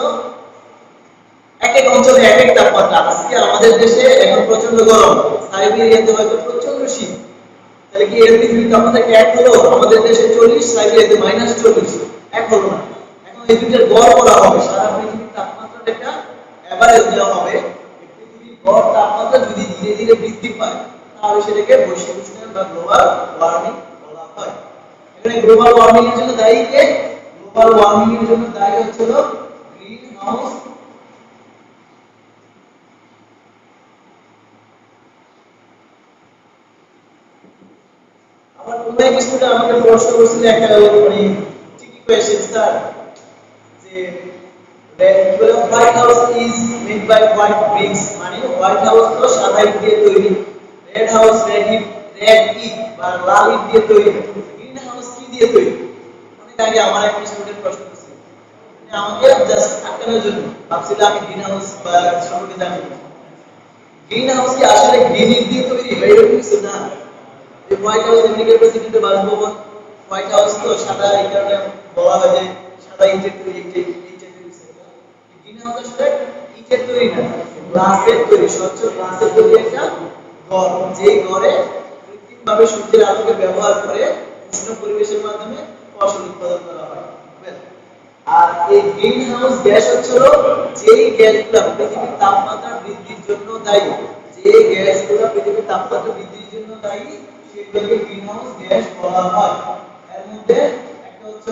এক এক অঞ্চলে এক এক তাপমাত্রা। আজকে আমাদের দেশে এখন প্রচন্ড গরম, সাইবেরিয়াতে হয়তো প্রচন্ড শীত। তাহলে কি এর পৃথিবীর তাপমাত্রা কি এক হলো? আমাদের দেশে 40, সাইবেরিয়াতে -40, এক হলো না। এখন এই দুইটার গড় করা হবে, সারা পৃথিবীর তাপমাত্রাটা একটা এভারেজ দেওয়া হবে। পৃথিবীর গড় তাপমাত্রা যদি ধীরে ধীরে বৃদ্ধি পায় তাহলে সেটাকে বৈশ্বিক উষ্ণায়ন বা গ্লোবাল ওয়ার্মিং বলা হয়। এখানে গ্লোবাল ওয়ার্মিং এর জন্য দায়ী কে? গ্লোবাল ওয়ার্মিং এর জন্য দায়ী হচ্ছে গ্রিন হাউস আমার মনে হয় কিছুটা আমাকে প্রশ্ন করছিল একটা মানে ঠিকই কোয়েশ্চেন স্যার, যে white house is made by white bricks, মানে হোয়াইট হাউস তো সাদা ইট দিয়ে তৈরি, রেড হাউস রেড ইট বা লাল ইট দিয়ে তৈরি, গ্রিন হাউস কি দিয়ে তৈরি? অনেক আগে আমার একটা স্টুডেন্ট প্রশ্ন করছিল, আমাকে জাস্ট আটকানোর জন্য, ভাবছিল আমি গ্রিন হাউস বা সম্পর্কে জানি না। গ্রিন হাউস কি আসলে গ্রিন ইট দিয়ে তৈরি বা এরকম কিছু না? যে হোয়াইট হাউস আমেরিকার প্রেসিডেন্টের বাসভবন, হোয়াইট হাউস তো সাদা, এই কারণে বলা হয় যে সাদা ইটের তৈরি, ইটের তৈরি। গ্রিন হাউস আসলে ইটের তৈরি না, গ্লাসের তৈরি, স্বচ্ছ গ্লাসের তৈরি একটা ঘর, যেই ঘরে কৃত্রিমভাবে সূর্যের আলোকে ব্যবহার করে উষ্ণ পরিবেশের মাধ্যমে ফসল উৎপাদন করা হয়। আর এই গ্রিন হাউস গ্যাস হচ্ছে যেই গ্যাসগুলো পৃথিবীর তাপমাত্রা বৃদ্ধির জন্য দায়ী, যে গ্যাসগুলো পৃথিবীর তাপমাত্রা বৃদ্ধির জন্য দায়ী সেগুলোকে গ্রিন হাউস গ্যাস বলা হয়। এর মধ্যে একটা হচ্ছে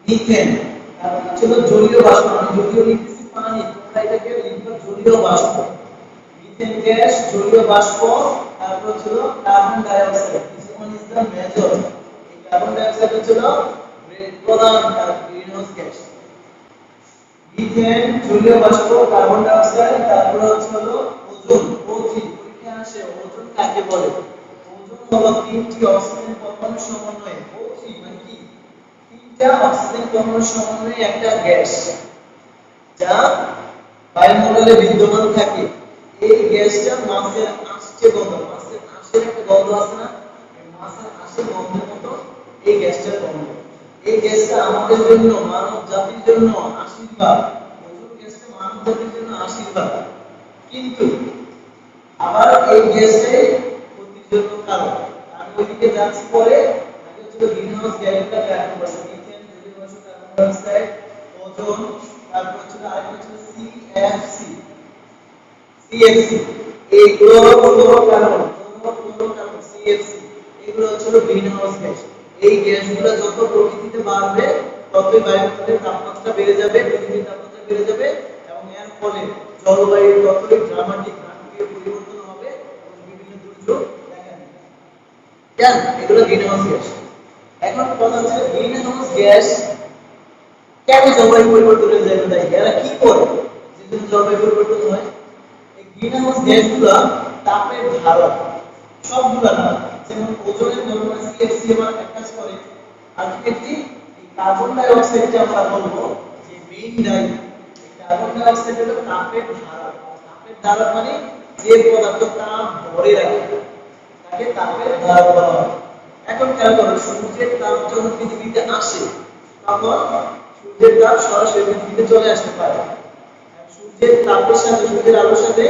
মিথেন, ছিল জলীয় বাষ্প, আমি যদিও লিখতেছি পানি, তোমরা এটাকে লিখবে জলীয় বাষ্প। মিথেন গ্যাস, জলীয় বাষ্প, তারপর ছিল carbon dioxide. This one is the major. এই কার্বন ডাই অক্সাইড ছিল প্রধান গ্রিনহাউস গ্যাস। মিথেন, জলীয় বাষ্প, কার্বন ডাই অক্সাইড, তারপর হলো ওজোন। ওজন পরীক্ষা আসে, ওজোন কাকে বলে? ওজোন হলো তিনটি অক্সিজেন পরমাণুর সমন্বয়ে। O3 মানে কি? তিনটা অক্সিজেন পরমাণুর সমন্বয়ে একটা গ্যাস যা বায়ুমণ্ডলে বিদ্যমান থাকে। এই গ্যাসটা মাছের আঁশে গন্ধ, মাছের আঁশের একটা গন্ধ আছে না, এই মাছের আঁশের গন্ধের মতো এই গ্যাসটার গন্ধ। এই গ্যাসটা আমাদের জন্য, মানব জাতির জন্য আশীর্বাদ। ওজোন গ্যাসটা মানব জাতির জন্য আশীর্বাদ, কিন্তু আবার এই গ্যাসটাই ক্ষতির জন্য কারণ। আমি ওইদিকে যাচ্ছি পরে। আগে হচ্ছে গ্রিনহাউস গ্যাসটা ব্যাখ্যা করব। মিথেন, জলীয় বাষ্প, কার্বন ডাই অক্সাইড, ওজোন, তারপর হচ্ছে আরেকটা হচ্ছে সিএফসি। সিএফসি এই ক্লোরোফ্লোরোকার্বন সিএফসি, এগুলো হচ্ছে গ্রিনহাউস গ্যাস। এই গ্যাসগুলো যত প্রকৃতিতে বাড়বে ততই বায়ুমণ্ডলের তাপমাত্রা বেড়ে যাবে, পৃথিবীর তাপমাত্রা বেড়ে যাবে, এবং এর ফলে জলবায়ুর ততই ড্রামাটিক নাটকীয় পরিবর্তন হবে এবং বিভিন্ন দুর্যোগ দেখা দিবে। কেন? এগুলো গ্রিনহাউস গ্যাস। এখন কথা হচ্ছে গ্রিনহাউস গ্যাস কেন জলবায়ু পরিবর্তনের জন্য দায়ী? এরা কি করে যেজন্য জলবায়ু পরিবর্তন হয়? এই গ্রিনহাউস গ্যাসগুলো তাপের ধারক, সবগুলা না, যেমন ওজোনের জন্য সিএফসি এর একটা কাজ করে। আলটিমেটলি এই কার্বন ডাই অক্সাইডটা আমরা বলবো যে মেইন দায়ী। এই কার্বন ডাই অক্সাইড হলো তাপের ধারক। তাপের ধারক মানে যে পদার্থ তাপ ধরে রাখে তাকে তাপের ধারক বলা হয়। এখন খেয়াল করো, সূর্যের তাপ যখন পৃথিবীতে আসে তখন সূর্যের তাপ সরাসরি পৃথিবীতে চলে আসতে পারে। সূর্যের তাপের সাথে, সূর্যের আলোর সাথে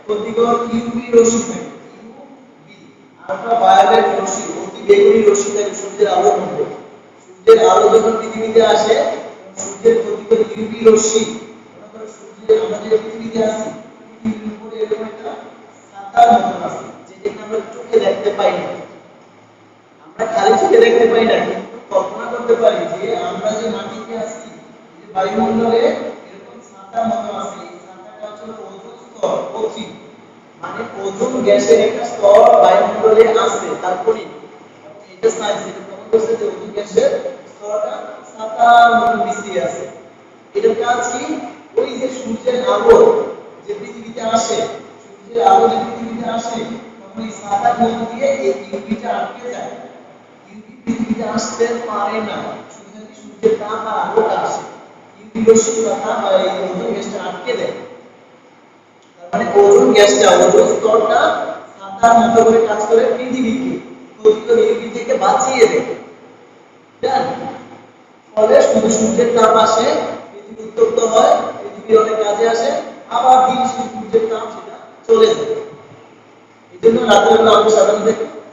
ক্ষতিকর ইউভি রশ্মি থাকে, ইউভি আল্ট্রাভায়োলেট রশ্মি, অতি বেগুনি রশ্মি থাকে সূর্যের আলোর মধ্যে। সূর্যের আলো যখন পৃথিবীতে আসে, সূর্যের ক্ষতিকর ইউভি রশ্মি, মনে করো সূর্যের, আমরা যে পৃথিবীতে আছি, পৃথিবীর উপরে এরকম একটা ছাতার মতো আছে, যেটাকে আমরা চোখে দেখতে পাই না। আমরা খালি চোখে দেখতে পাই না, কিন্তু কল্পনা করতে পারি যে আমরা যে মাটিতে আছি, যে বায়ুমণ্ডলে এরকম ছাতার মতো আছে। এই ছাতাটা হচ্ছে ওজোন স্তর, O3, মানে ওজোন গ্যাসের একটা স্তর বায়ুমণ্ডলে আছে। তারপরে এটা সায়েন্স এটা প্রমাণ করছে যে ওজোন গ্যাসের স্তরটা ছাতার মতো বিছিয়ে আছে। এটার কাজ কি? ওই যে সূর্যের আলো যে পৃথিবীতে আসে, সূর্যের আলো যে পৃথিবীতে আসে, তখন এই ছাতার মধ্যে দিয়ে এই ইউভিটা আটকে যায়। ইউভি পৃথিবীতে আসতে পারে না, শুধু যদি সূর্যের তাপ আর আলোটা আসে, ইউভি রশ্মি বা তাপ এই ওজোন গ্যাসটা আটকে দেয়। তার মানে ওজোন গ্যাসটা, ওজোন স্তরটা ছাতার মতো করে কাজ করে, পৃথিবীকে ক্ষতিকর ইউভি থেকে বাঁচিয়ে দেয়। ফলে শুধু সূর্যের তাপ আসে, পৃথিবী উত্তপ্ত হয়, পৃথিবীর অনেক কাজে আসে, আবার দিন শেষে সূর্যের তাপ সেটা চলে যায়। এই জন্য রাতের বেলা আমরা সাধারণত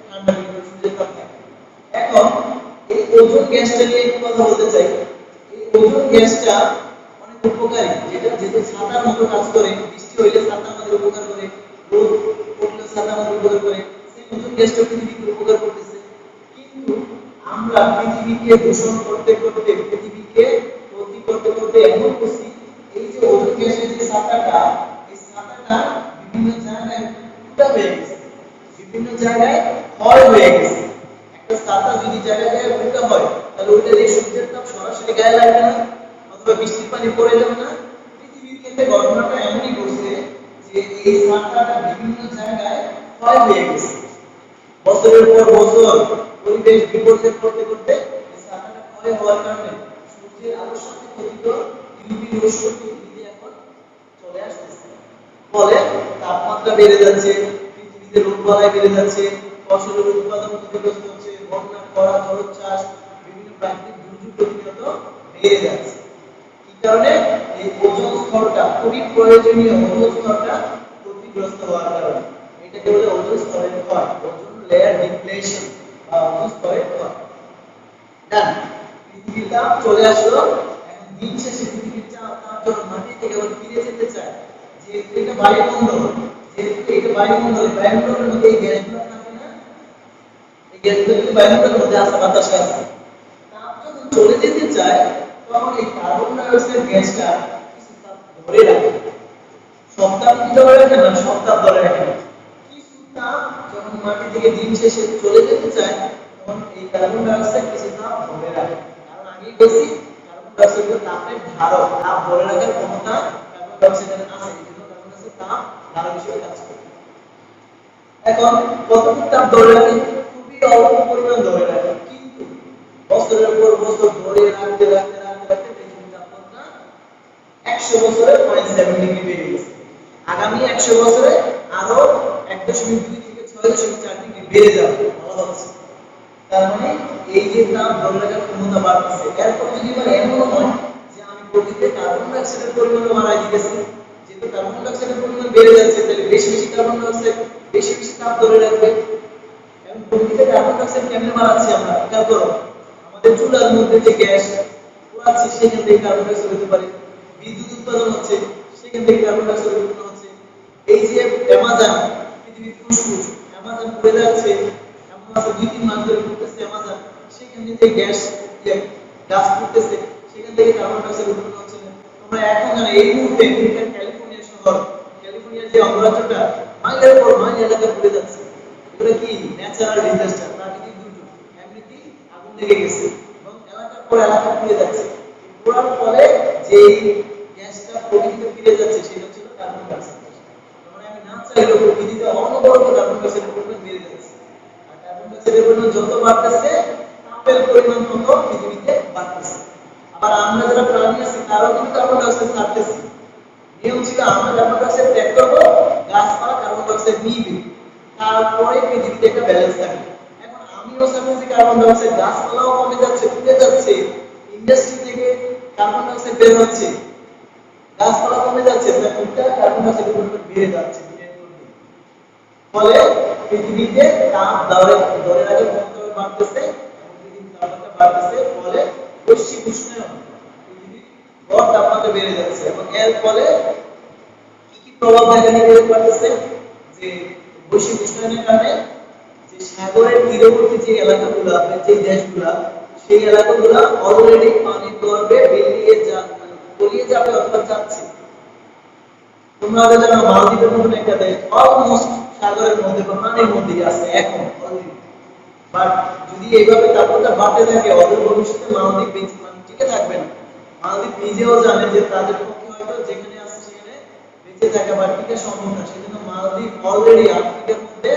ঠান্ডা কিন্তু সূর্যের তাপ থাকে। এখন এই ওজোন গ্যাসটা নিয়ে একটু কথা বলতে চাই। এই ওজোন গ্যাসটা অনেক উপকারী, যেটা যেহেতু ছাতার মতো কাজ করে, বৃষ্টি হইলে ছাতা আমাদের উপকার করে, রোদ উঠলে ছাতা আমাদের উপকার করে, সেই ওজোন গ্যাসটা পৃথিবীকে উপকার করতেছে। কিন্তু আমরা পৃথিবীকে দূষণ করতে করতে, পৃথিবীকে ক্ষতি করতে করতে এমন করছি, এই যে ওজোন গ্যাসের যে ছাতাটা, এই ছাতাটা বিভিন্ন জায়গায় ফুটা হয়ে গেছে, বিভিন্ন জায়গায় ক্ষয় হয়ে গেছে। একটা ছাতা যদি জায়গায় জায়গায় ফুটা হয়, তাহলে ওইটা দিয়ে সূর্যের তাপ সরাসরি গায়ে লাগবে না, অথবা বৃষ্টির পানি পড়ে যাবে না। পৃথিবীর ক্ষেত্রে ঘটনাটা এমনই ঘটছে যে এই ছাতাটা বিভিন্ন জায়গায় ক্ষয় হয়ে গেছে। বছরের পর বছর পরিবেশ বিপর্যয় করতে করতে এই ছাতাটা ক্ষয় হওয়ার কারণে সূর্যের আলোর সাথে ক্ষতিকর ইউভি রশ্মি পৃথিবীতে এখন চলে আসতেছে। ফলে তাপমাত্রা বেড়ে যাচ্ছে, পৃথিবীতে রোগবালাই বেড়ে যাচ্ছে, ফসলের উৎপাদন ক্ষতিগ্রস্ত হচ্ছে, বন্যা, খরা, জলোচ্ছ্বাস, বিভিন্ন প্রাকৃতিক দুর্যোগ প্রতিনিয়ত বেড়ে যাচ্ছে। কি কারণে? এই ওজোন স্তরটা, খুবই প্রয়োজনীয় ওজোন স্তরটা ক্ষতিগ্রস্ত হওয়ার কারণে। এটাকে বলে ওজোন স্তরের ক্ষয়, ওজোন লেয়ার ডিপ্লেশন বা ওজোন স্তরের ক্ষয়। ডান। পৃথিবীর তাপ চলে আসলো, এখন দিন শেষে পৃথিবীর তাপ যখন মাটি থেকে আবার ফিরে যেতে চায়, যেহেতু এটা বায়ুমণ্ডল, যেহেতু এটা বায়ুমণ্ডলের মধ্যে এই গ্যাসগুলো থাকে না, এই গ্যাসগুলো কিন্তু বায়ুমণ্ডলের মধ্যে আছে, বাতাসে আছে। তাপ যখন চলে যেতে চায়, তখন এই কার্বন ডাই অক্সাইড গ্যাসটা কিছু তাপ ধরে রাখে, সব তাপ কি ধরে রাখে না, সব তাপ ধরে রাখে না, কিছু তাপ যখন মাটি থেকে দিন শেষে চলে যেতে চায় তখন এই কার্বন ডাই অক্সাইড কিছু তাপ ধরে রাখে। কারণ আগেই বলছি কার্বন ডাই অক্সাইড তাপের ধারক, তাপ ধরে রাখার ক্ষমতা কার্বন ডাই অক্সাইডের আছে, এইজন্য কার্বন ডাই অক্সাইড তাপ ধারক হিসেবে কাজ করে। এখন কতটুকু তাপ ধরে রাখে, খুবই অল্প পরিমাণ ধরে রাখে, কিন্তু বছরের পর বছর ধরে রাখতে রাখতে রাখতে রাখতে পৃথিবীর তাপমাত্রা 100 বছরে 0.7 ডিগ্রি বেড়ে গেছে। আগামী 100 বছরে আরো 1.2 থেকে 6.4 ডিগ্রি বেড়ে যাবে বলা হচ্ছে। তার মানে এই যে তাপ ধরে রাখার ক্ষমতা বাড়তেছে, এরপর যদি এবার এমন হয় যে আমি প্রকৃতিতে কার্বন ডাই অক্সাইডের পরিমাণ বাড়াই দিতেছি, যেহেতু কার্বন ডাই অক্সাইডের পরিমাণ বেড়ে যাচ্ছে তাহলে বেশি বেশি কার্বন ডাই অক্সাইড বেশি বেশি তাপ ধরে রাখবে। এখন প্রকৃতিতে কার্বন ডাই অক্সাইড কেমনে বাড়াচ্ছি আমরা, খেয়াল করো, আমাদের চুলার মধ্যে যে গ্যাস পোড়াচ্ছি সেখান থেকে কার্বন ডাই অক্সাইড হতে পারে, বিদ্যুৎ উৎপাদন হচ্ছে সেখান থেকে কার্বন ডাই অক্সাইড উৎপন্ন হচ্ছে, এই যে অ্যামাজন পৃথিবীর ফুসফুস, অ্যামাজন পুড়ে যাচ্ছে, এমন আছে 2-3 মাস ধরে পুড়তেছে অ্যামাজন, সেখান থেকে গ্যাস গাছ পুড়তেছে সেখান থেকে কার্বন ডাই অক্সাইড উৎপন্ন হচ্ছে। তোমরা এখন জানো এই মুহূর্তে আমেরিকার ক্যালিফোর্নিয়া শহর, ক্যালিফোর্নিয়ার যে অঙ্গরাজ্যটা মাইলের পর মাইল এলাকা পুড়ে যাচ্ছে, এগুলো কি ন্যাচারাল ডিজাস্টার, প্রাকৃতিক দুর্যোগ, এমনিতেই আগুন লেগে গেছে এবং এলাকার পর এলাকা পুড়ে যাচ্ছে। এই পোড়ার ফলে যে গ্যাসটা প্রকৃতিতে ফিরে যাচ্ছে সেটা হচ্ছে কার্বন ডাই অক্সাইড। মানে আমি না চাইলেও প্রকৃতিতে অনবরত কার্বন ডাই অক্সাইডের পরিমাণ বেড়ে যাচ্ছে, আর কার্বন ডাই অক্সাইডের পরিমাণ যত বাড়তেছে তাপের পরিমাণ তত পৃথিবীতে বাড়তেছে। আবার আমরা যারা প্রাণী আছি তারাও কিন্তু কার্বন ডাই অক্সাইড ছাড়তেছি। নিয়ম ছিল আমরা কার্বন ডাই অক্সাইড ত্যাগ করবো, গাছপালা কার্বন ডাই অক্সাইড নিবে, তারপরে পৃথিবীতে একটা ব্যালেন্স থাকবে। এখন আমিও ছাড়তেছি কার্বন ডাই অক্সাইড, গাছপালাও কমে যাচ্ছে, পুড়ে যাচ্ছে, ইন্ডাস্ট্রি থেকে কার্বন ডাই অক্সাইড বের হচ্ছে, গাছপালা কমে যাচ্ছে, তাই উল্টা কার্বন ডাই অক্সাইডের পরিমাণ বেড়ে যাচ্ছে দিনের পর দিন। ফলে পৃথিবীতে তাপ ধরে রাখার ক্ষমতা বাড়তেছে এবং পৃথিবীর তাপমাত্রা বাড়তেছে, ফলে বৈশ্বিক উষ্ণায়ন, পৃথিবীর গড় তাপমাত্রা বেড়ে যাচ্ছে। এবং এর ফলে কি কি প্রভাব দেখা দিতে পারতেছে, যে বৈশ্বিক উষ্ণায়নের কারণে যে সাগরের তীরবর্তী যে এলাকাগুলো, যে দেশগুলো, সেই এলাকাগুলো অলরেডি পানির গর্ভে তলিয়ে যাবে অথবা যাচ্ছে। তোমরা আগে জানো মালদ্বীপের মতন একটা দেশ অলমোস্ট সাগরের মধ্যে বা পানির মধ্যেই আছে এখন অলরেডি, বাট যদি এইভাবে তাপমাত্রা বাড়তে থাকে অদূর ভবিষ্যতে মালদ্বীপ টিকে থাকবে না। মালদ্বীপ নিজেও জানে যে তাদের পক্ষে হয়তো যেখানে আছে সেখানে বেঁচে থাকা বা টিকে সম্ভব না, সেজন্য মালদ্বীপ অলরেডি আফ্রিকার মধ্যে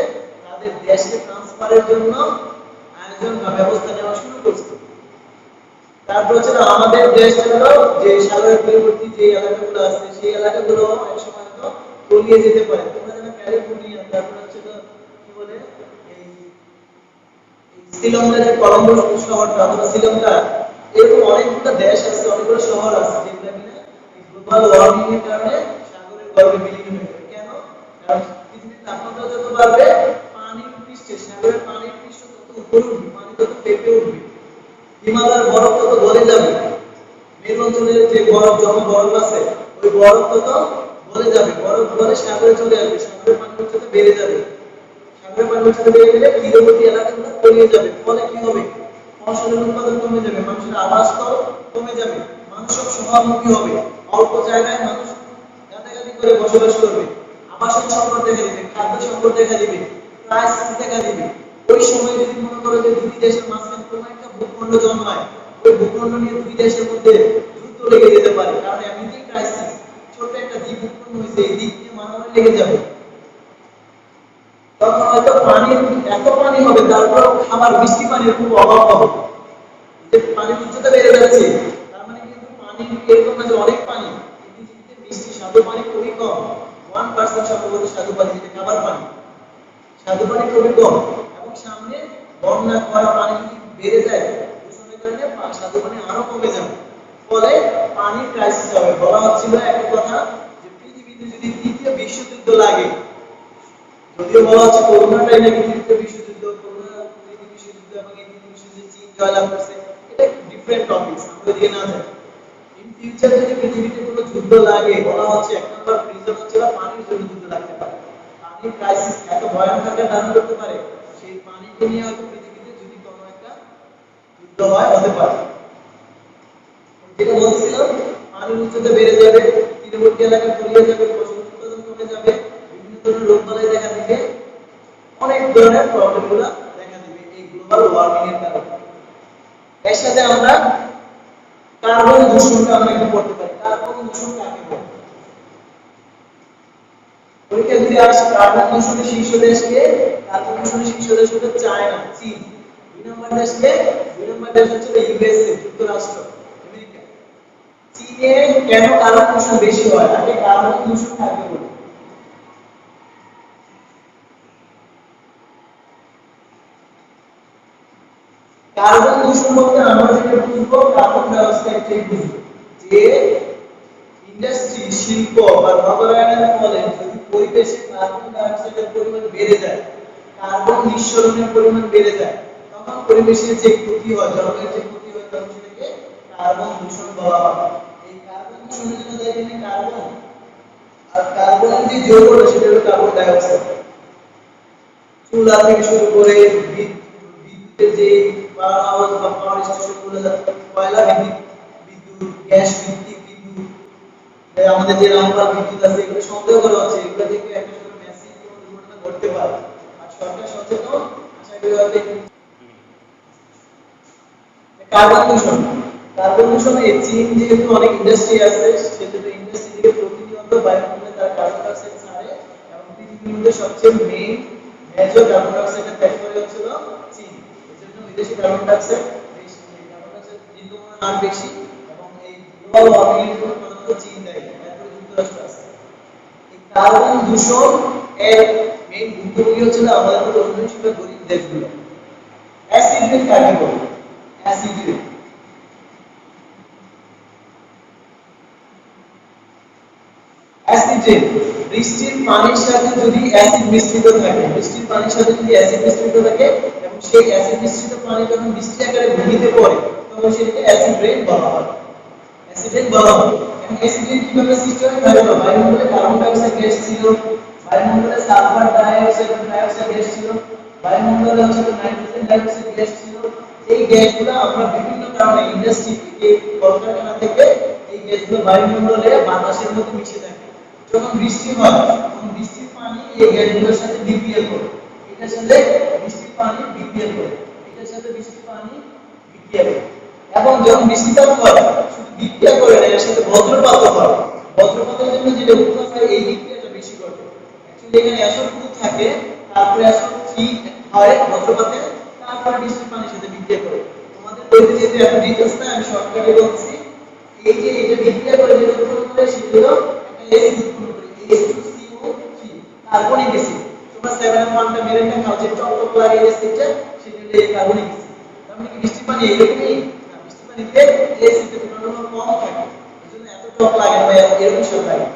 তাদের দেশকে ট্রান্সফারের জন্য আয়োজন বা ব্যবস্থা নেওয়া শুরু করছে। তারপর হচ্ছে আমাদের দেশটা হলো যে সাগরের তীরবর্তী যে এলাকাগুলো আছে সেই এলাকাগুলো একসময় হয়তো তলিয়ে যেতে পারে। তোমরা জানো ক্যালিফোর্নিয়া, তারপর হচ্ছে কি বলে এই শ্রীলঙ্কা, যে কলম্বো শহরটা অথবা শ্রীলঙ্কা, এরকম অনেকগুলো দেশ আছে, অনেকগুলো শহর আছে যেগুলো কিনা এই গ্লোবাল ওয়ার্মিং এর কারণে সাগরের গর্ভে বিলীন হয়ে যাবে। কেন? কারণ পৃথিবীর তাপমাত্রা যত বাড়বে পানির পৃষ্ঠে, সাগরের পানির পৃষ্ঠ তত উপরে উঠবে, পানি তত ফেপে উঠবে, হিমালয়ের বরফ তত গলে যাবে, মেরু অঞ্চলের যে বরফ আছে ওই বরফ তত গলে যাবে, বরফ গলে সাগরে চলে আসবে, সাগরের পানির উচ্চতা বেড়ে যাবে, সাগরের পানির উচ্চতা বেড়ে গেলে তীরবর্তী এলাকাগুলো তলিয়ে যাবে। ফলে কি হবে? ফসলের উৎপাদন কমে যাবে, মানুষের আবাসস্থল কমে যাবে, মানুষ সব শহরমুখী হবে, অল্প জায়গায় মানুষ গাদাগাদি করে বসবাস করবে, আবাসন সংকট দেখা দিবে, খাদ্য সংকট দেখা দিবে, ক্রাইসিস দেখা দিবে। ওই সময় যদি মনে করো যে দুই দেশের মাঝখানে কোনো একটা ভূখণ্ড জন্মায়, ওই ভূখণ্ড নিয়ে দুই দেশের মধ্যে যুদ্ধ লেগে যেতে পারে, কারণ এমনিতেই ক্রাইসিস, ছোট একটা দ্বীপ উৎপন্ন হয়েছে, এই দ্বীপ নিয়ে মারামারি লেগে যাবে। তখন হয়তো পানির এত পানি হবে, তারপর খাবার বৃষ্টি পানির খুব অভাব হবে, যে পানির উচ্চতা বেড়ে যাচ্ছে, তার মানে কিন্তু পানি এরকম না যে অনেক পানি, পৃথিবীতে মিষ্টি স্বাদু পানি খুবই কম, 1% সম্ভবত স্বাদু পানি, যেটা খাবার পানি, স্বাদু পানি খুবই কম। এবং সামনে বন্যা, খরা, পানি যদি বেড়ে যায় দূষণের কারণে স্বাদু পানি আরো কমে যাবে, ফলে পানির ক্রাইসিস হবে। বলা হচ্ছিল একটা কথা যে পৃথিবীতে যদি তৃতীয় বিশ্বযুদ্ধ লাগে, যদিও বলা হচ্ছে করোনাটাই নাকি তৃতীয় বিশ্বযুদ্ধ, করোনা তৃতীয় বিশ্বযুদ্ধ এবং এই তৃতীয় বিশ্বযুদ্ধে চীন জয়লাভ করছে, এটা ডিফারেন্ট টপিকস, আমরা ওইদিকে না যাই। ইন ফিউচার যদি পৃথিবীতে কোনো যুদ্ধ লাগে, বলা হচ্ছে এক নম্বর রিজন হচ্ছে পানির জন্য যুদ্ধ লাগতে পারে, পানির ক্রাইসিস এত ভয়ানক আকার ধারণ করতে পারে, সেই পানিকে নিয়ে হয়তো পৃথিবীতে যদি কোনো একটা যুদ্ধ হয় হতে পারে। যেটা বলছিলাম পানির উচ্চতা বেড়ে যাবে, তীরবর্তী এলাকা তলিয়ে যাবে, ফসল উৎপাদন কমে যাবে, বিভিন্ন ধরনের রোগবালাই দেখা দিবে, অনেক ধরনের প্রবলেমগুলো দেখা দিবে এই গ্লোবাল ওয়ার্মিং এর কারণে। এর সাথে আমরা কার্বন দূষণটা আমরা একটু পড়তে পারি। কার্বন দূষণ কাকে বলে? পরীক্ষা যদি আসে কার্বন দূষণের শীর্ষ দেশ কে? কার্বন দূষণের শীর্ষ দেশ হলো চায়না, চীন। দুই নম্বর দেশ কে? দুই নম্বর দেশ হচ্ছে ইউএসএ, যুক্তরাষ্ট্র, আমেরিকা। চীনে কেন কার্বন দূষণ বেশি হয়? আগে কার্বন দূষণ কাকে বলে? কার্বন দূষণ বলতে আমরা যেটা বুঝবো কার্বন ডাই অক্সাইডটাই বুঝবো, যে ইন্ডাস্ট্রি, শিল্প বা নগরায়নের ফলে যদি পরিবেশে কার্বন ডাই অক্সাইডের পরিমাণ বেড়ে যায়, কার্বন নিঃসরণের পরিমাণ বেড়ে যায়, তখন পরিবেশের যে ক্ষতি হয়, জলবায়ুর যে ক্ষতি হয়, তখন সেটাকে কার্বন দূষণ বলা হয়। এই কার্বন দূষণের জন্য দেখেন কার্বন আর কার্বনের যে যৌগ সেটা হলো কার্বন ডাই অক্সাইড। চুলা থেকে শুরু করে বিদ্যুতের যে পাওয়ার হাউস বা পাওয়ার স্টেশনগুলো, কয়লা বিদ্যুৎ, গ্যাস ভিত্তিক বিদ্যুৎ, আমাদের যে রামপাল বিদ্যুৎ আছে, এগুলো সন্দেহ করা হচ্ছে এগুলো থেকে একটা সময় ম্যাসিভ কোনো দুর্ঘটনা ঘটতে পারে। আর সরকার সচেতন, আশা করি হয়তো কার্বন দূষণ। কার্বন দূষণে চীন যেহেতু অনেক ইন্ডাস্ট্রি আছে, সেজন্য ইন্ডাস্ট্রি থেকে প্রতিনিয়ত বায়ুমণ্ডলে তার কার্বন ডাই অক্সাইড ছাড়ে, এবং পৃথিবীর মধ্যে সবচেয়ে মেজর কার্বন ডাই অক্সাইড ত্যাগ করে হচ্ছিল চীন। এজন্য বিদেশি কার্বন ডাই অক্সাইড বেশি, কার্বন ডাই অক্সাইড নির্গমন হার বেশি, এবং এই গ্লোবাল ওয়ার্মিং এর জন্য প্রধানত চীন দায়ী, এরপরে যুক্তরাষ্ট্র আছে। এই কার্বন দূষণ এর মেইন ভুক্তভোগী হচ্ছিল আমাদের মতো উন্নয়নশীল গরিব দেশগুলো। অ্যাসিড রেইন কাকে বলে? অ্যাসিড রেইন অ্যাসিড রেইন বৃষ্টির পানির সাথে যদি অ্যাসিড মিশ্রিত থাকে, বৃষ্টির পানির সাথে যদি অ্যাসিড মিশ্রিত থাকে এবং সেই অ্যাসিড মিশ্রিত পানি যখন বৃষ্টি আকারে ভূমিতে পড়ে, তখন সেটাকে অ্যাসিড রেইন বলা হয়। অ্যাসিড রেইন বলা হয়। এবং অ্যাসিড রেইন কিভাবে সৃষ্টি হয়? ধরো বায়ুমণ্ডলে কার্বন ডাই অক্সাইড গ্যাস ছিল, বায়ুমণ্ডলে সালফার ডাই অক্সাইড গ্যাস ছিল, বায়ুমণ্ডলে হচ্ছে নাইট্রোজেন ডাই অক্সাইড গ্যাস ছিল। এই গ্যাসগুলো আমরা বিভিন্ন কারণে ইন্ডাস্ট্রি থেকে, কলকারখানা থেকে এই গ্যাসগুলো বায়ুমণ্ডলে বাতাসের মধ্যে মিশে থাকে। যখন বৃষ্টি হয় তখন বৃষ্টির পানি এই গ্যাসগুলোর সাথে বিক্রিয়া করে, এটার সাথে বৃষ্টির পানি বিক্রিয়া করে, এটার সাথে বৃষ্টির পানি বিক্রিয়া করে। এবং যখন বৃষ্টিপাত হয় শুধু বিক্রিয়া করে না, এর সাথে বজ্রপাতও হয়। বজ্রপাতের জন্য যেটা উৎপন্ন হয় এই বিক্রিয়াটা বেশি ঘটে। অ্যাকচুয়ালি এখানে অ্যাসিড 2 থাকে, তারপরে অ্যাসিড 3 হয় বজ্রপাতে, তারপরে বৃষ্টির পানির সাথে বিক্রিয়া করে। তোমাদের বইতে যেহেতু এত ডিটেইলস না, আমি শর্টকাটে বলছি। এই যে এটা বিক্রিয়া করে যেটা উৎপন্ন করে সেটা হলো একটা অ্যাসিড উৎপন্ন করে, H2CO3 কার্বনিক অ্যাসিড। তোমরা 7 টা মেরেন্টা খাও, যে টক লাগে অ্যাসিডটা, সেটা হলো এই কার্বনিক অ্যাসিড। তার মানে কি বৃষ্টির পানি এরকমই না? বৃষ্টির পানিতে অ্যাসিডের পরিমাণ কম থাকে, এজন্য এত টক লাগে না, এরকম স্বাদ লাগে।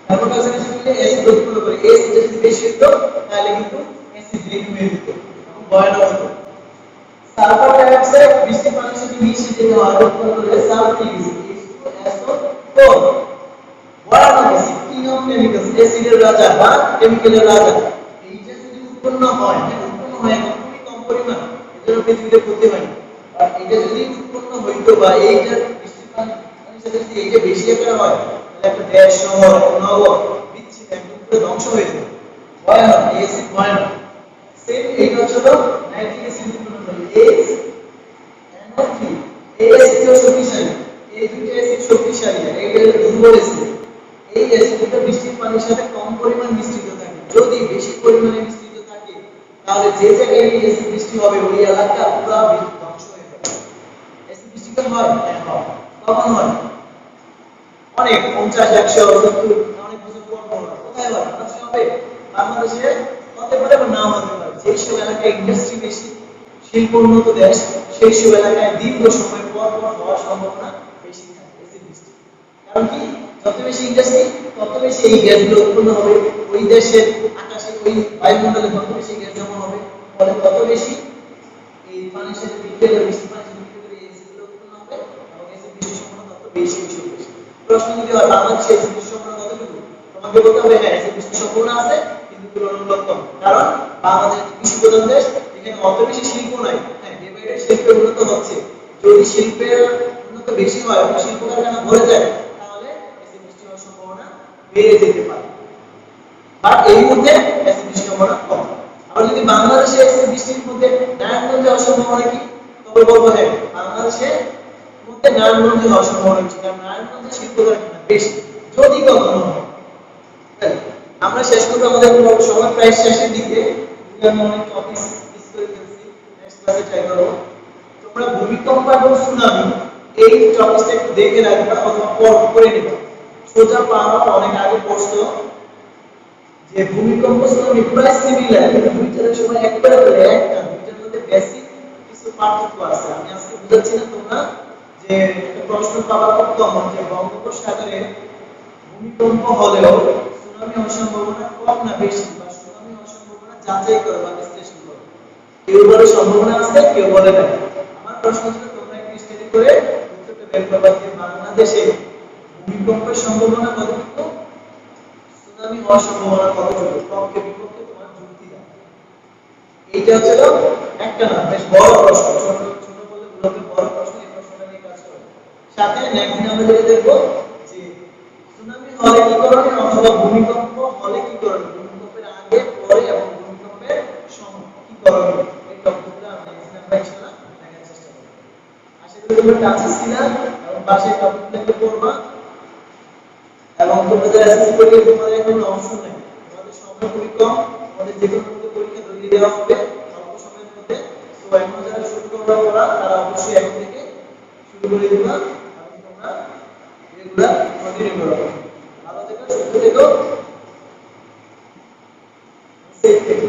কার্বন ডাই অক্সাইডের সাথে অ্যাসিড উৎপন্ন করে, এই অ্যাসিডটা যদি বেশি হতো তাহলে কিন্তু অ্যাসিড রেইন হয়ে যেত এবং ভয়ানক হতো। সালফার ডাই অক্সাইড বৃষ্টির পানির সাথে মিশে যেতে হয়, উৎপন্ন করে সালফিক অ্যাসিড, H2SO4। ভয়ানক অ্যাসিড, কিং অফ কেমিক্যালস, অ্যাসিডের রাজা বা কেমিক্যালের রাজা। এইটা যদি উৎপন্ন হয়, উৎপন্ন হয় এখন খুবই কম পরিমাণ, এজন্য পৃথিবীতে ক্ষতি হয় না। আর এটা যদি উৎপন্ন হইতো বা এইটা বৃষ্টির পানির সাথে যদি এইটা বেশি আকারে হয়, তাহলে একটা দেশ, শহর, নগর বিচ্ছিন্ন একদম পুরো ধ্বংস হয়ে যেত। ভয়ানক, এই অ্যাসিড ভয়ানক। সেম এইটা হচ্ছে নাইট্রিক অ্যাসিড উৎপন্ন করে, HNO3। এই অ্যাসিডটা শক্তিশালী, এই দুটো অ্যাসিড শক্তিশালী, এইটা হলো দুর্বল অ্যাসিড। এই অ্যাসিডটা বৃষ্টির পানির সাথে কম পরিমাণ মিশ্রিত থাকে। যদি বেশি পরিমাণে মিশ্রিত থাকে তাহলে যে জায়গায় এই অ্যাসিড বৃষ্টি হবে ওই এলাকা পুরো ধ্বংস হয়ে যাবে। অ্যাসিড বৃষ্টি কেন হয়? হয়। কখন হয়? অনেক 50, 100, 70 অনেক বছর পর পর। কোথায় হয়? বাংলাদেশে হবে? বাংলাদেশে হতে পারে বা নাও হতে পারে। যেই সব এলাকায় ইন্ডাস্ট্রি বেশি, শিল্প উন্নত দেশ, সেই সব এলাকায় দীর্ঘ সময় পর পর হওয়ার সম্ভাবনা বেশি থাকে অ্যাসিড বৃষ্টি। কারণ কি? যত বেশি ইন্ডাস্ট্রি তত বেশি এই গ্যাসগুলো উৎপন্ন হবে, ওই দেশের আকাশে, ওই বায়ুমণ্ডলে তত বেশি গ্যাস জমা হবে, ফলে তত বেশি এই পানির সাথে বিক্রিয়া করে, বৃষ্টির পানির সাথে বিক্রিয়া করে এই অ্যাসিডগুলো উৎপন্ন হবে, এবং অ্যাসিড বৃষ্টির সম্ভাবনা তত বেশি বেশি হবে। প্রশ্ন যদি হয় বাংলাদেশে অ্যাসিড বৃষ্টির সম্ভাবনা কতটুকু, তোমাকে বলতে হবে হ্যাঁ অ্যাসিড বৃষ্টির সম্ভাবনা আছে, কিন্তু তুলনামূলক কম। কারণ বাংলাদেশ কৃষি প্রধান দেশ, এখানে অত বেশি শিল্প নাই। হ্যাঁ, ডে বাই ডে শিল্পের উন্নত হচ্ছে। যদি শিল্পের উন্নত যত বেশি হয় শিল্প কারখানা ভরে যায় তাহলে অ্যাসিড বৃষ্টি হওয়ার সম্ভাবনা বেড়ে যেতে পারে। বাট এই মুহূর্তে অ্যাসিড বৃষ্টি সম্ভাবনা কম। আর যদি বাংলাদেশে অ্যাসিড বৃষ্টির মধ্যে নারায়ণগঞ্জে হওয়ার সম্ভাবনা কি? তবে বলবো হ্যাঁ, বাংলাদেশে মধ্যে নারায়ণগঞ্জে হওয়ার সম্ভাবনা বেশি, কারণ নারায়ণগঞ্জে শিল্প কারখানা বেশি। যদি কখনো হয়, আমরা শেষ করবো আমাদের সময় প্রায় শেষের দিকে। আমি অনেক টপিক মিস করে ফেলছি, নেক্সট ক্লাসে ট্রাই করব। তোমরা ভূমিকম্প এবং সুনামি এই টপিকটা একটু দেখে রাখবা অথবা পড়ে নিবা। সোজা পাওয়া অনেক আগে পড়ছো যে ভূমিকম্প সুনামি প্রায় সিমিলার, কিন্তু দুইটার সময় একবারে একটা, দুইটার মধ্যে বেসিক কিছু পার্থক্য আছে। আমি আজকে বুঝাচ্ছি না, তোমরা যে একটা প্রশ্ন পাবা খুব কমন যে বঙ্গোপসাগরে ভূমিকম্প হলেও সুনামি হওয়ার সম্ভাবনা কম না বেশি, বা সুনামি হওয়ার সম্ভাবনা যাচাই করো বা বিশ্লেষণ করো। কেউ বলে সম্ভাবনা আছে, কেউ বলে না। আমার প্রশ্ন ছিল তোমরা একটু স্টাডি করে উত্তরটা বের করবা যে বাংলাদেশে ভূমিকম্পের সম্ভাবনা কতটুকু, সুনামি হওয়ার সম্ভাবনা কতটুকু, পক্ষে বিপক্ষে তোমার যুক্তি দাও। এইটা হচ্ছে একটা না বেশ বড় প্রশ্ন, ছোট ছোট বলে বলতে বড় প্রশ্ন, এই প্রশ্নটা নিয়ে কাজ করো। সাথে নেক্সট দিন আমরা যেটা দেখবো যে সুনামি হলে কি করণীয় অথবা ভূমিকম্প হলে কি করণীয়, ভূমিকম্পের আগে পরে এবং ভূমিকম্পের সময় কি করণীয়, এই টপিকগুলো আমরা ইনশাআল্লাহ দেখার চেষ্টা করব। আশা করি তোমরা টাচেস কিনা এবং পাশে টপিকগুলো পড়বা। এবং তোমাদের এসএসসি পরীক্ষায় তোমাদের কোনো অপশন নেই, তোমাদের সময় খুবই কম, তোমাদের যে কোনো মধ্যে পরীক্ষা ধরিয়ে দেওয়া হবে অল্প সময়ের মধ্যে। তো এখন যারা শুরু করবে ওরা তারা অবশ্যই এখন থেকে শুরু করে দিবা এবং তোমরা রেগুলার কন্টিনিউ করো। ভালো থেকো, সুস্থ থেকো, সেফ থেকো।